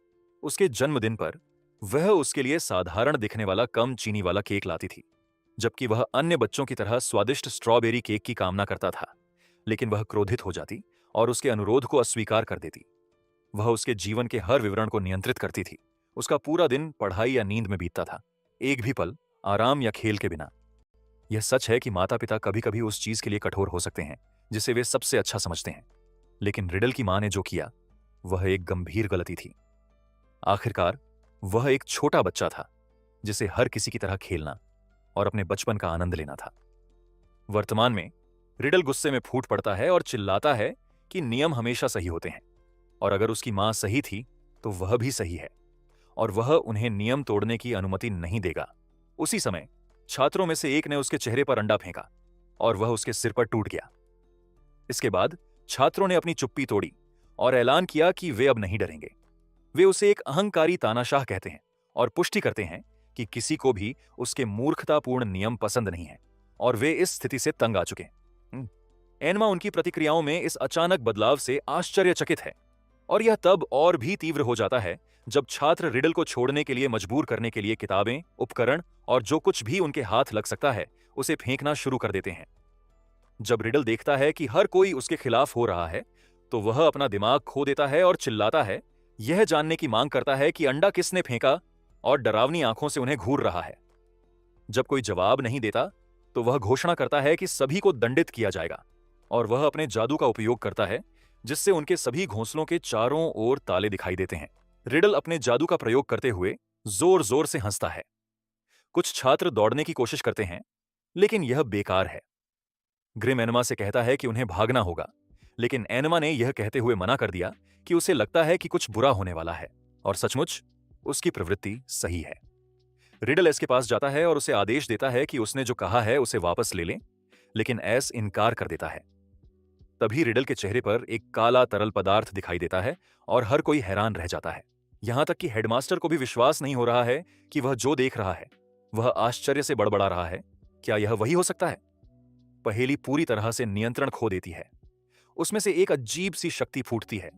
उसके जन्मदिन पर वह उसके लिए साधारण दिखने वाला कम चीनी वाला केक लाती थी, जबकि वह अन्य बच्चों की तरह स्वादिष्ट स्ट्रॉबेरी केक की कामना करता था। लेकिन वह क्रोधित हो जाती और उसके अनुरोध को अस्वीकार कर देती। वह उसके जीवन के हर विवरण को नियंत्रित करती थी। उसका पूरा दिन पढ़ाई या नींद में बीतता था, एक भी पल आराम या खेल के बिना। यह सच है कि माता पिता कभी कभी उस चीज के लिए कठोर हो सकते हैं जिसे वे सबसे अच्छा समझते हैं, लेकिन रिडल की मां ने जो किया वह एक गंभीर गलती थी। आखिरकार वह एक छोटा बच्चा था जिसे हर किसी की तरह खेलना और अपने बचपन का आनंद लेना था। वर्तमान में रिडल गुस्से में फूट पड़ता है और चिल्लाता है कि नियम हमेशा सही होते हैं और अगर उसकी मां सही थी तो वह भी सही है और वह उन्हें नियम तोड़ने की अनुमति नहीं देगा। उसी समय छात्रों में से एक ने उसके चेहरे पर अंडा फेंका और वह उसके सिर पर टूट गया। इसके बाद छात्रों ने अपनी चुप्पी तोड़ी और ऐलान किया कि वे अब नहीं डरेंगे। वे उसे एक अहंकारी तानाशाह कहते हैं और पुष्टि करते हैं कि किसी को भी उसके मूर्खतापूर्ण नियम पसंद नहीं है और वे इस स्थिति से तंग आ चुके हैं। एनमा उनकी प्रतिक्रियाओं में इस अचानक बदलाव से आश्चर्यचकित है और यह तब और भी तीव्र हो जाता है जब छात्र रिडल को छोड़ने के लिए मजबूर करने के लिए किताबें, उपकरण और जो कुछ भी उनके हाथ लग सकता है उसे फेंकना शुरू कर देते हैं। जब रिडल देखता है कि हर कोई उसके खिलाफ हो रहा है तो वह अपना दिमाग खो देता है और चिल्लाता है, यह जानने की मांग करता है कि अंडा किसने फेंका और डरावनी आंखों से उन्हें घूर रहा है। जब कोई जवाब नहीं देता तो वह घोषणा करता है कि सभी को दंडित किया जाएगा और वह अपने जादू का उपयोग करता है जिससे उनके सभी घोंसलों के चारों ओर ताले दिखाई देते हैं। रिडल अपने जादू का प्रयोग करते हुए जोर जोर से हंसता है। कुछ छात्र दौड़ने की कोशिश करते हैं लेकिन यह बेकार है। ग्रिम एनमा से कहता है कि उन्हें भागना होगा, लेकिन एनमा ने यह कहते हुए मना कर दिया कि उसे लगता है कि कुछ बुरा होने वाला है और सचमुच उसकी प्रवृत्ति सही है। रिडल एस के पास जाता है और उसे आदेश देता है कि उसने जो कहा है उसे वापस ले लें, लेकिन एस इनकार कर देता है। तभी रिडल के चेहरे पर एक काला तरल पदार्थ दिखाई देता है और हर कोई हैरान रह जाता है। यहां तक कि हेडमास्टर को भी विश्वास नहीं हो रहा है कि वह जो देख रहा है वह आश्चर्य से बड़बड़ा रहा है। क्या यह वही हो सकता है? पहेली पूरी तरह से नियंत्रण खो देती है। उसमें से एक अजीब सी शक्ति फूटती है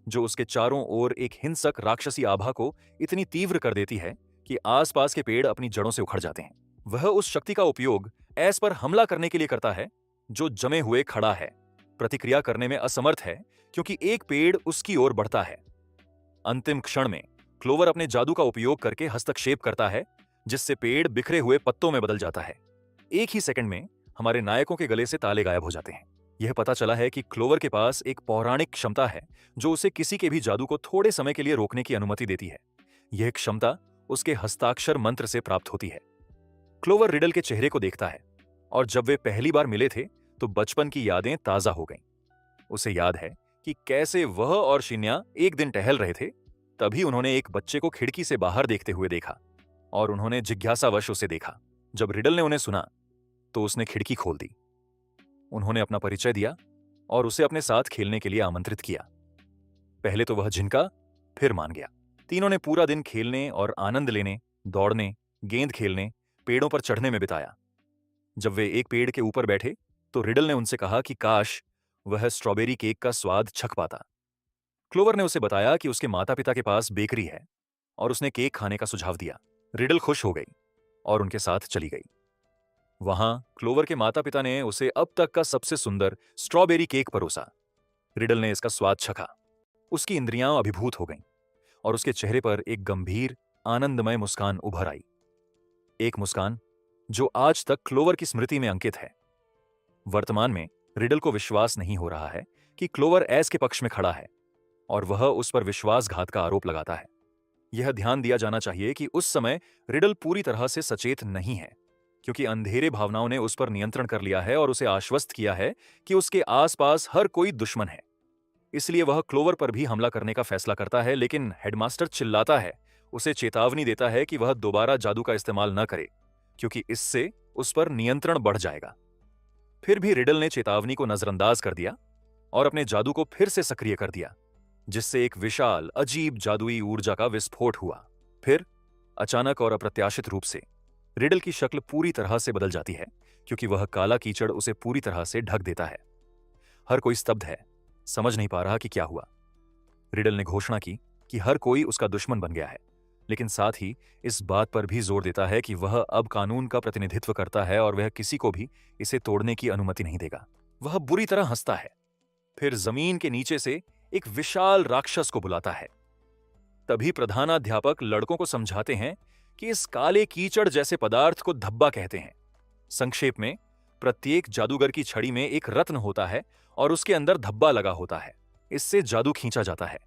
जो उसके चारों ओर एक हिंसक राक्षसी आभा को इतनी तीव्र कर देती है कि आसपास के पेड़ अपनी जड़ों से उखड़ जाते हैं। वह उस शक्ति का उपयोग एस पर हमला करने के लिए करता है जो जमे हुए खड़ा है, प्रतिक्रिया करने में असमर्थ है क्योंकि एक पेड़ उसकी ओर बढ़ता है। अंतिम क्षण में क्लोवर अपने जादू का उपयोग करके हस्तक्षेप करता है जिससे पेड़ बिखरे हुए पत्तों में बदल जाता है। एक ही सेकंड में हमारे नायकों के गले से ताले गायब हो जाते हैं। यह पता चला है कि क्लोवर के पास एक पौराणिक क्षमता है जो उसे किसी के भी जादू को थोड़े समय के लिए रोकने की अनुमति देती है। यह क्षमता उसके हस्ताक्षर मंत्र से प्राप्त होती है। क्लोवर रिडल के चेहरे को देखता है और जब वे पहली बार मिले थे तो बचपन की यादें ताजा हो गईं। उसे याद है कि कैसे वह और शिन्या एक दिन टहल रहे थे, तभी उन्होंने एक बच्चे को खिड़की से बाहर देखते हुए देखा और उन्होंने जिज्ञासावश उसे देखा। जब रिडल ने उन्हें सुना तो उसने खिड़की खोल दी। उन्होंने अपना परिचय दिया और उसे अपने साथ खेलने के लिए आमंत्रित किया। पहले तो वह झिनका, फिर मान गया। तीनों ने पूरा दिन खेलने और आनंद लेने, दौड़ने, गेंद खेलने, पेड़ों पर चढ़ने में बिताया। जब वे एक पेड़ के ऊपर बैठे तो रिडल ने उनसे कहा कि काश वह स्ट्रॉबेरी केक का स्वाद चख पाता। क्लोवर ने उसे बताया कि उसके माता पिता के पास बेकरी है और उसने केक खाने का सुझाव दिया। रिडल खुश हो गई और उनके साथ चली गई। वहां क्लोवर के माता पिता ने उसे अब तक का सबसे सुंदर स्ट्रॉबेरी केक परोसा। रिडल ने इसका स्वाद चखा। उसकी इंद्रियां अभिभूत हो गईं और उसके चेहरे पर एक गंभीर आनंदमय मुस्कान उभर आई। एक मुस्कान जो आज तक क्लोवर की स्मृति में अंकित है। वर्तमान में रिडल को विश्वास नहीं हो रहा है कि क्लोवर एस के पक्ष में खड़ा है और वह उस पर विश्वासघात का आरोप लगाता है। यह ध्यान दिया जाना चाहिए कि उस समय रिडल पूरी तरह से सचेत नहीं है, क्योंकि अंधेरे भावनाओं ने उस पर नियंत्रण कर लिया है और उसे आश्वस्त किया है कि उसके आसपास हर कोई दुश्मन है। इसलिए वह क्लोवर पर भी हमला करने का फैसला करता है, लेकिन हेडमास्टर चिल्लाता है, उसे चेतावनी देता है कि वह दोबारा जादू का इस्तेमाल न करे, क्योंकि इससे उस पर नियंत्रण बढ़ जाएगा। फिर भी रिडल ने चेतावनी को नजरअंदाज कर दिया और अपने जादू को फिर से सक्रिय कर दिया, जिससे एक विशाल अजीब जादुई ऊर्जा का विस्फोट हुआ। फिर अचानक और अप्रत्याशित रूप से रिडल की शक्ल पूरी तरह से बदल जाती है, क्योंकि वह काला कीचड़ उसे पूरी तरह से ढक देता है। हर कोई स्तब्ध है, समझ नहीं पा रहा कि क्या हुआ। रिडल ने घोषणा की कि हर कोई उसका दुश्मन बन गया है, लेकिन साथ ही इस बात पर भी जोर देता है कि वह अब कानून का प्रतिनिधित्व करता है और वह किसी को भी इसे तोड़ने की अनुमति नहीं देगा। वह बुरी तरह हंसता है, फिर जमीन के नीचे से एक विशाल राक्षस को बुलाता है। तभी प्रधानाध्यापक लड़कों को समझाते हैं कि इस काले कीचड़ जैसे पदार्थ को धब्बा कहते हैं। संक्षेप में, प्रत्येक जादूगर की छड़ी में एक रत्न होता है और उसके अंदर धब्बा लगा होता है। इससे जादू खींचा जाता है,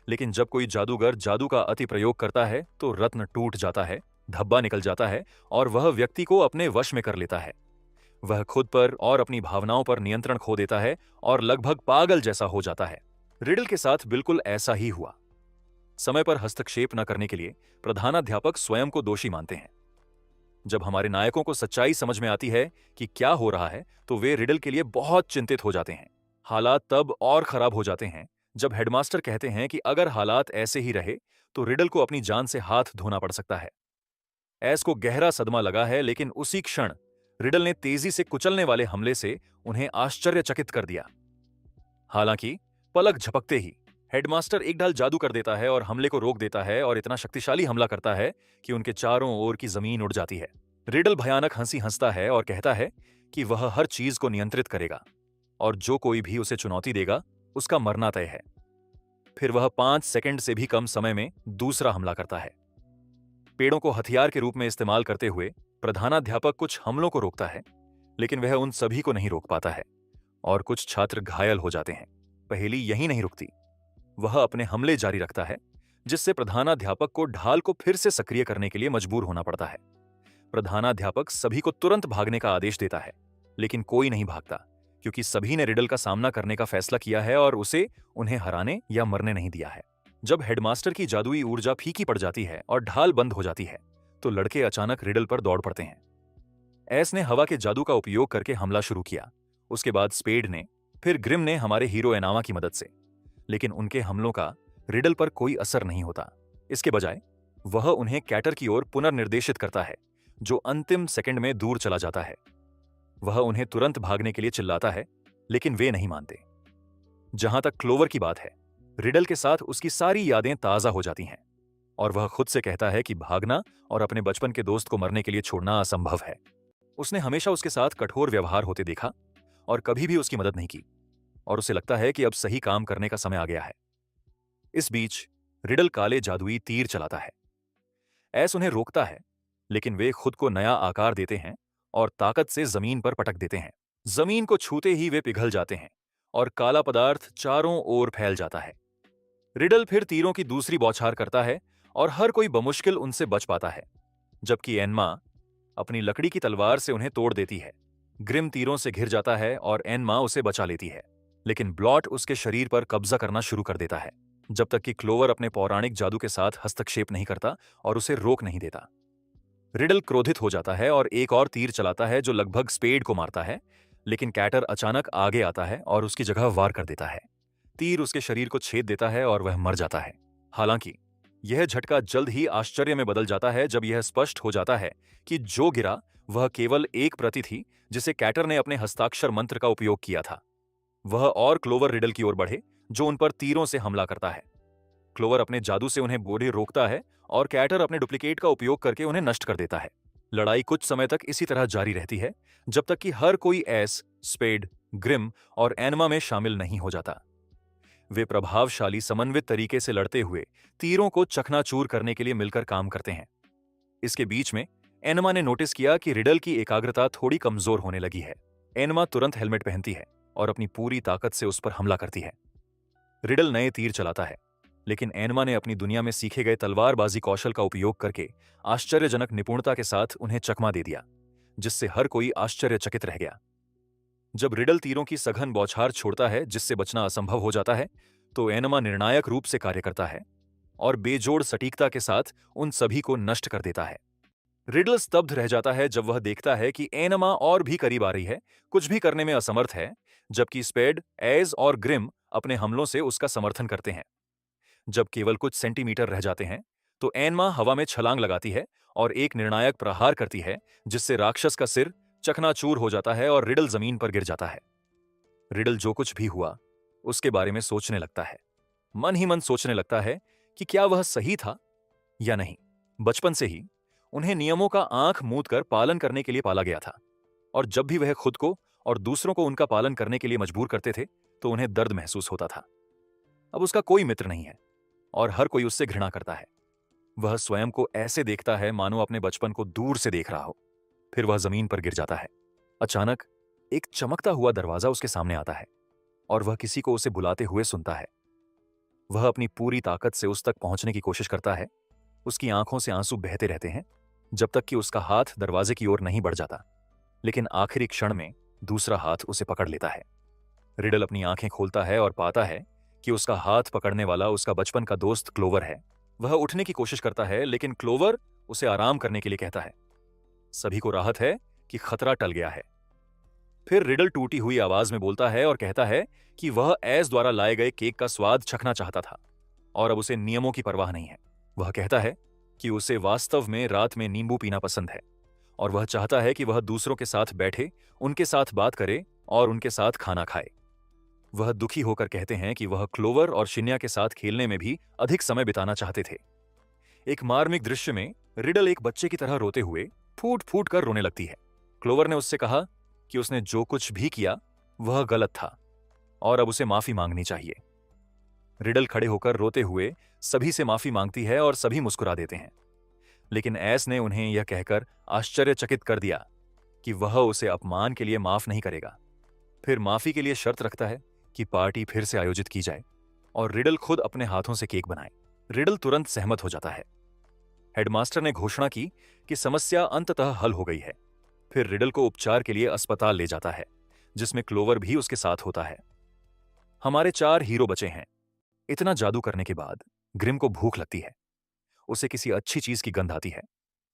लेकिन जब कोई जादूगर जादू का अति प्रयोग करता है तो रत्न टूट जाता है, धब्बा निकल जाता है और वह व्यक्ति को अपने वश में कर लेता है। वह खुद पर और अपनी भावनाओं पर नियंत्रण खो देता है और लगभग पागल जैसा हो जाता है। रिडल के साथ बिल्कुल ऐसा ही हुआ। समय पर हस्तक्षेप न करने के लिए प्रधानाध्यापक स्वयं को दोषी मानते हैं। जब हमारे नायकों को सच्चाई समझ में आती है कि क्या हो रहा है तो वे रिडल के लिए बहुत चिंतित हो जाते हैं। हालात तब और खराब हो जाते हैं जब हेडमास्टर कहते हैं कि अगर हालात ऐसे ही रहे तो रिडल को अपनी जान से हाथ धोना पड़ सकता है। एस को गहरा सदमा लगा है, लेकिन उसी क्षण रिडल ने तेजी से कुचलने वाले हमले से उन्हें आश्चर्यचकित कर दिया। हालांकि पलक झपकते ही हेडमास्टर एक ढाल जादू कर देता है और हमले को रोक देता है, और इतना शक्तिशाली हमला करता है कि उनके चारों ओर की जमीन उड़ जाती है। रिडल भयानक हंसी हंसता है और कहता है कि वह हर चीज को नियंत्रित करेगा और जो कोई भी उसे चुनौती देगा उसका मरना तय है। फिर वह 5 सेकंड से भी कम समय में दूसरा हमला करता है। पेड़ों को हथियार के रूप में इस्तेमाल करते हुए प्रधानाध्यापक कुछ हमलों को रोकता है, लेकिन वह उन सभी को नहीं रोक पाता है और कुछ छात्र घायल हो जाते हैं। पहेली यहीं नहीं रुकती, वह अपने हमले जारी रखता है, जिससे प्रधानाध्यापक को ढाल को फिर से सक्रिय करने के लिए मजबूर होना पड़ता है। प्रधानाध्यापक सभी को तुरंत भागने का आदेश देता है, लेकिन कोई नहीं भागता, क्योंकि सभी ने रिडल का सामना करने का फैसला किया है और उसे उन्हें हराने या मरने नहीं दिया है। जब हेडमास्टर की जादुई ऊर्जा फीकी पड़ जाती है और ढाल बंद हो जाती है तो लड़के अचानक रिडल पर दौड़ पड़ते हैं। एस ने हवा के जादू का उपयोग करके हमला शुरू किया, उसके बाद स्पेड ने, फिर ग्रिम ने हमारे हीरो एनावा की मदद से, लेकिन उनके हमलों का रिडल पर कोई असर नहीं होता। इसके बजाय वह उन्हें कैटर की ओर पुनर्निर्देशित करता है, जो अंतिम सेकंड में दूर चला जाता है। वह उन्हें तुरंत भागने के लिए चिल्लाता है, लेकिन वे नहीं मानते। जहां तक क्लोवर की बात है, रिडल के साथ उसकी सारी यादें ताजा हो जाती हैं और वह खुद से कहता है कि भागना और अपने बचपन के दोस्त को मरने के लिए छोड़ना असंभव है। उसने हमेशा उसके साथ कठोर व्यवहार होते देखा और कभी भी उसकी मदद नहीं की, और उसे लगता है कि अब सही काम करने का समय आ गया है। इस बीच रिडल काले जादुई तीर चलाता है। एस उन्हें रोकता है, लेकिन वे खुद को नया आकार देते हैं और ताकत से जमीन पर पटक देते हैं। जमीन को छूते ही वे पिघल जाते हैं और काला पदार्थ चारों ओर फैल जाता है। रिडल फिर तीरों की दूसरी बौछार करता है और हर कोई बमुश्किल उनसे बच पाता है, जबकि एनमा अपनी लकड़ी की तलवार से उन्हें तोड़ देती है। ग्रिम तीरों से घिर जाता है और एनमा उसे बचा लेती है, लेकिन ब्लॉट उसके शरीर पर कब्जा करना शुरू कर देता है, जब तक कि क्लोवर अपने पौराणिक जादू के साथ हस्तक्षेप नहीं करता और उसे रोक नहीं देता। रिडल क्रोधित हो जाता है और एक और तीर चलाता है जो लगभग स्पेड को मारता है, लेकिन कैटर अचानक आगे आता है और उसकी जगह वार कर देता है। तीर उसके शरीर को छेद देता है और वह मर जाता है। हालांकि यह झटका जल्द ही आश्चर्य में बदल जाता है जब यह स्पष्ट हो जाता है कि जो गिरा वह केवल एक प्रति थी जिसे कैटर ने अपने हस्ताक्षर मंत्र का उपयोग किया था। वह और क्लोवर रिडल की ओर बढ़े जो उन पर तीरों से हमला करता है। क्लोवर अपने जादू से उन्हें बोले रोकता है और कैटर अपने डुप्लीकेट का उपयोग करके उन्हें नष्ट कर देता है। लड़ाई कुछ समय तक इसी तरह जारी रहती है जब तक कि हर कोई एस, स्पेड, ग्रिम और एनमा में शामिल नहीं हो जाता। वे प्रभावशाली समन्वित तरीके से लड़ते हुए तीरों को चकनाचूर करने के लिए मिलकर काम करते हैं। इसके बीच में एनमा ने नोटिस किया कि रिडल की एकाग्रता थोड़ी कमजोर होने लगी है। एनमा तुरंत हेलमेट पहनती है और अपनी पूरी ताकत से उस पर हमला करती है। रिडल नए तीर चलाता है, लेकिन एनमा ने अपनी दुनिया में सीखे गए तलवारबाजी कौशल का उपयोग करके आश्चर्यजनक निपुणता के साथ उन्हें चकमा दे दिया, जिससे हर कोई आश्चर्यचकित रह गया। जब रिडल तीरों की सघन बौछार छोड़ता है जिससे बचना असंभव हो जाता है, तो एनमा निर्णायक रूप से कार्य करता है और बेजोड़ सटीकता के साथ उन सभी को नष्ट कर देता है। रिडल स्तब्ध रह जाता है जब वह देखता है कि एनमा और भी करीब आ रही है, कुछ भी करने में असमर्थ है, जबकि स्पेड, एज और ग्रिम अपने हमलों से उसका समर्थन करते हैं। जब केवल कुछ सेंटीमीटर रह जाते हैं, तो एनमा हवा में छलांग लगाती है और एक निर्णायक प्रहार करती है जिससे राक्षस का सिर चकनाचूर हो जाता है और रिडल जमीन पर गिर जाता है। रिडल जो कुछ भी हुआ उसके बारे में सोचने लगता है। मन ही मन सोचने लगता है कि क्या वह सही था या नहीं। बचपन से ही उन्हें नियमों का आंख मूंद कर पालन करने के लिए पाला गया था, और जब भी वह खुद को और दूसरों को उनका पालन करने के लिए मजबूर करते थे तो उन्हें दर्द महसूस होता था। अब उसका कोई मित्र नहीं है और हर कोई उससे घृणा करता है। वह स्वयं को ऐसे देखता है मानो अपने बचपन को दूर से देख रहा हो। फिर वह जमीन पर गिर जाता है। अचानक एक चमकता हुआ दरवाजा उसके सामने आता है और वह किसी को उसे बुलाते हुए सुनता है। वह अपनी पूरी ताकत से उस तक पहुंचने की कोशिश करता है। उसकी आंखों से आंसू बहते रहते हैं जब तक कि उसका हाथ दरवाजे की ओर नहीं बढ़ जाता, लेकिन आखिरी क्षण में दूसरा हाथ उसे पकड़ लेता है। रिडल अपनी आंखें खोलता है और पाता है कि उसका हाथ पकड़ने वाला उसका बचपन का दोस्त क्लोवर है। वह उठने की कोशिश करता है, लेकिन क्लोवर उसे आराम करने के लिए कहता है। सभी को राहत है कि खतरा टल गया है। फिर रिडल टूटी हुई आवाज में बोलता है और कहता है कि वह एस द्वारा लाए गए केक का स्वाद चखना चाहता था और अब उसे नियमों की परवाह नहीं है। वह कहता है कि उसे वास्तव में रात में नींबू पीना पसंद है और वह चाहता है कि वह दूसरों के साथ बैठे, उनके साथ बात करे और उनके साथ खाना खाए। वह दुखी होकर कहते हैं कि वह क्लोवर और शिन्या के साथ खेलने में भी अधिक समय बिताना चाहते थे। एक मार्मिक दृश्य में रिडल एक बच्चे की तरह रोते हुए फूट फूट कर रोने लगती है। क्लोवर ने उससे कहा कि उसने जो कुछ भी किया वह गलत था और अब उसे माफी मांगनी चाहिए। रिडल खड़े होकर रोते हुए सभी से माफी मांगती है और सभी मुस्कुरा देते हैं, लेकिन एस ने उन्हें यह कहकर आश्चर्यचकित कर दिया कि वह उसे अपमान के लिए माफ नहीं करेगा। फिर माफी के लिए शर्त रखता है कि पार्टी फिर से आयोजित की जाए और रिडल खुद अपने हाथों से केक बनाए। रिडल तुरंत सहमत हो जाता है। हेडमास्टर ने घोषणा की कि समस्या अंततः हल हो गई है। फिर रिडल को उपचार के लिए अस्पताल ले जाता है, जिसमें क्लोवर भी उसके साथ होता है। हमारे 4 हीरो बचे हैं। इतना जादू करने के बाद ग्रिम को भूख लगती है। उसे किसी अच्छी चीज की गंध आती है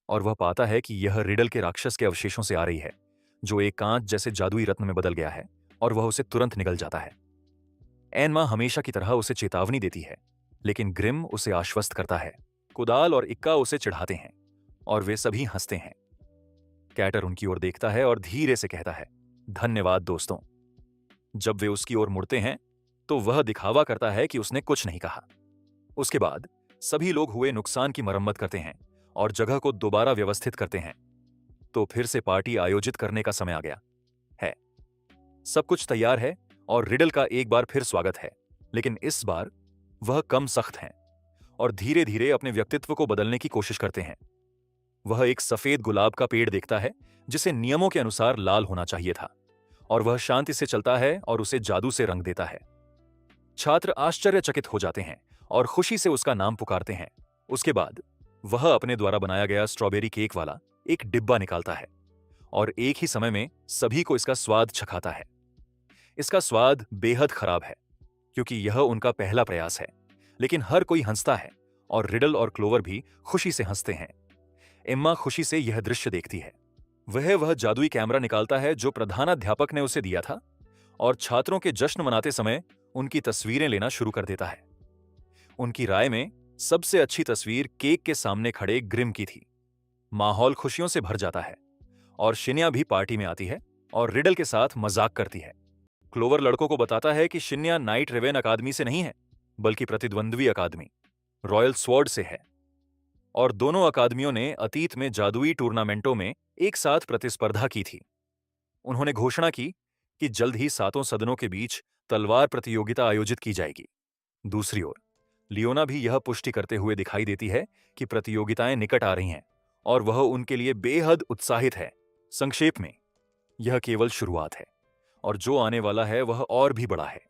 और वह पाता है कि यह रिडल के राक्षस के अवशेषों से आ रही है, जो एक कांच जैसे जादुई रत्न में बदल गया है, और वह उसे तुरंत निगल जाता है। एनमा हमेशा की तरह उसे चेतावनी देती है, लेकिन ग्रिम उसे आश्वस्त करता है। कुदाल और इक्का उसे चिढ़ाते हैं और वे सभी हंसते हैं। कैटर उनकी ओर देखता है और धीरे से कहता है, धन्यवाद दोस्तों। जब वे उसकी ओर मुड़ते हैं तो वह दिखावा करता है कि उसने कुछ नहीं कहा। उसके बाद सभी लोग हुए नुकसान की मरम्मत करते हैं और जगह को दोबारा व्यवस्थित करते हैं। तो फिर से पार्टी आयोजित करने का समय आ गया है। सब कुछ तैयार है और रिडल का एक बार फिर स्वागत है, लेकिन इस बार वह कम सख्त हैं और धीरे धीरे अपने व्यक्तित्व को बदलने की कोशिश करते हैं। वह एक सफेद गुलाब का पेड़ देखता है जिसे नियमों के अनुसार लाल होना चाहिए था, और वह शांति से चलता है और उसे जादू से रंग देता है। छात्र आश्चर्यचकित हो जाते हैं और खुशी से उसका नाम पुकारते हैं। उसके बाद वह अपने द्वारा बनाया गया स्ट्रॉबेरी केक वाला एक डिब्बा निकालता है और एक ही समय में सभी को इसका स्वाद चखाता है। इसका स्वाद बेहद खराब है क्योंकि यह उनका पहला प्रयास है, लेकिन हर कोई हंसता है और रिडल और क्लोवर भी खुशी से हंसते हैं। एम्मा खुशी से यह दृश्य देखती है। वह जादुई कैमरा निकालता है जो प्रधानाध्यापक ने उसे दिया था और छात्रों के जश्न मनाते समय उनकी तस्वीरें लेना शुरू कर देता है। उनकी राय में सबसे अच्छी तस्वीर केक के सामने खड़े ग्रिम की थी। माहौल खुशियों से भर जाता है और शिन्या भी पार्टी में आती है और रिडल के साथ मजाक करती है। क्लोवर लड़कों को बताता है कि शिन्या नाइट रेवेन अकादमी से नहीं है, बल्कि प्रतिद्वंद्वी अकादमी रॉयल स्वॉर्ड से है, और दोनों अकादमियों ने अतीत में जादुई टूर्नामेंटों में एक साथ प्रतिस्पर्धा की थी। उन्होंने घोषणा की कि जल्द ही सातों सदनों के बीच तलवार प्रतियोगिता आयोजित की जाएगी। दूसरी ओर लियोना भी यह पुष्टि करते हुए दिखाई देती है कि प्रतियोगिताएं निकट आ रही हैं और वह उनके लिए बेहद उत्साहित है। संक्षेप में, यह केवल शुरुआत है और जो आने वाला है वह और भी बड़ा है।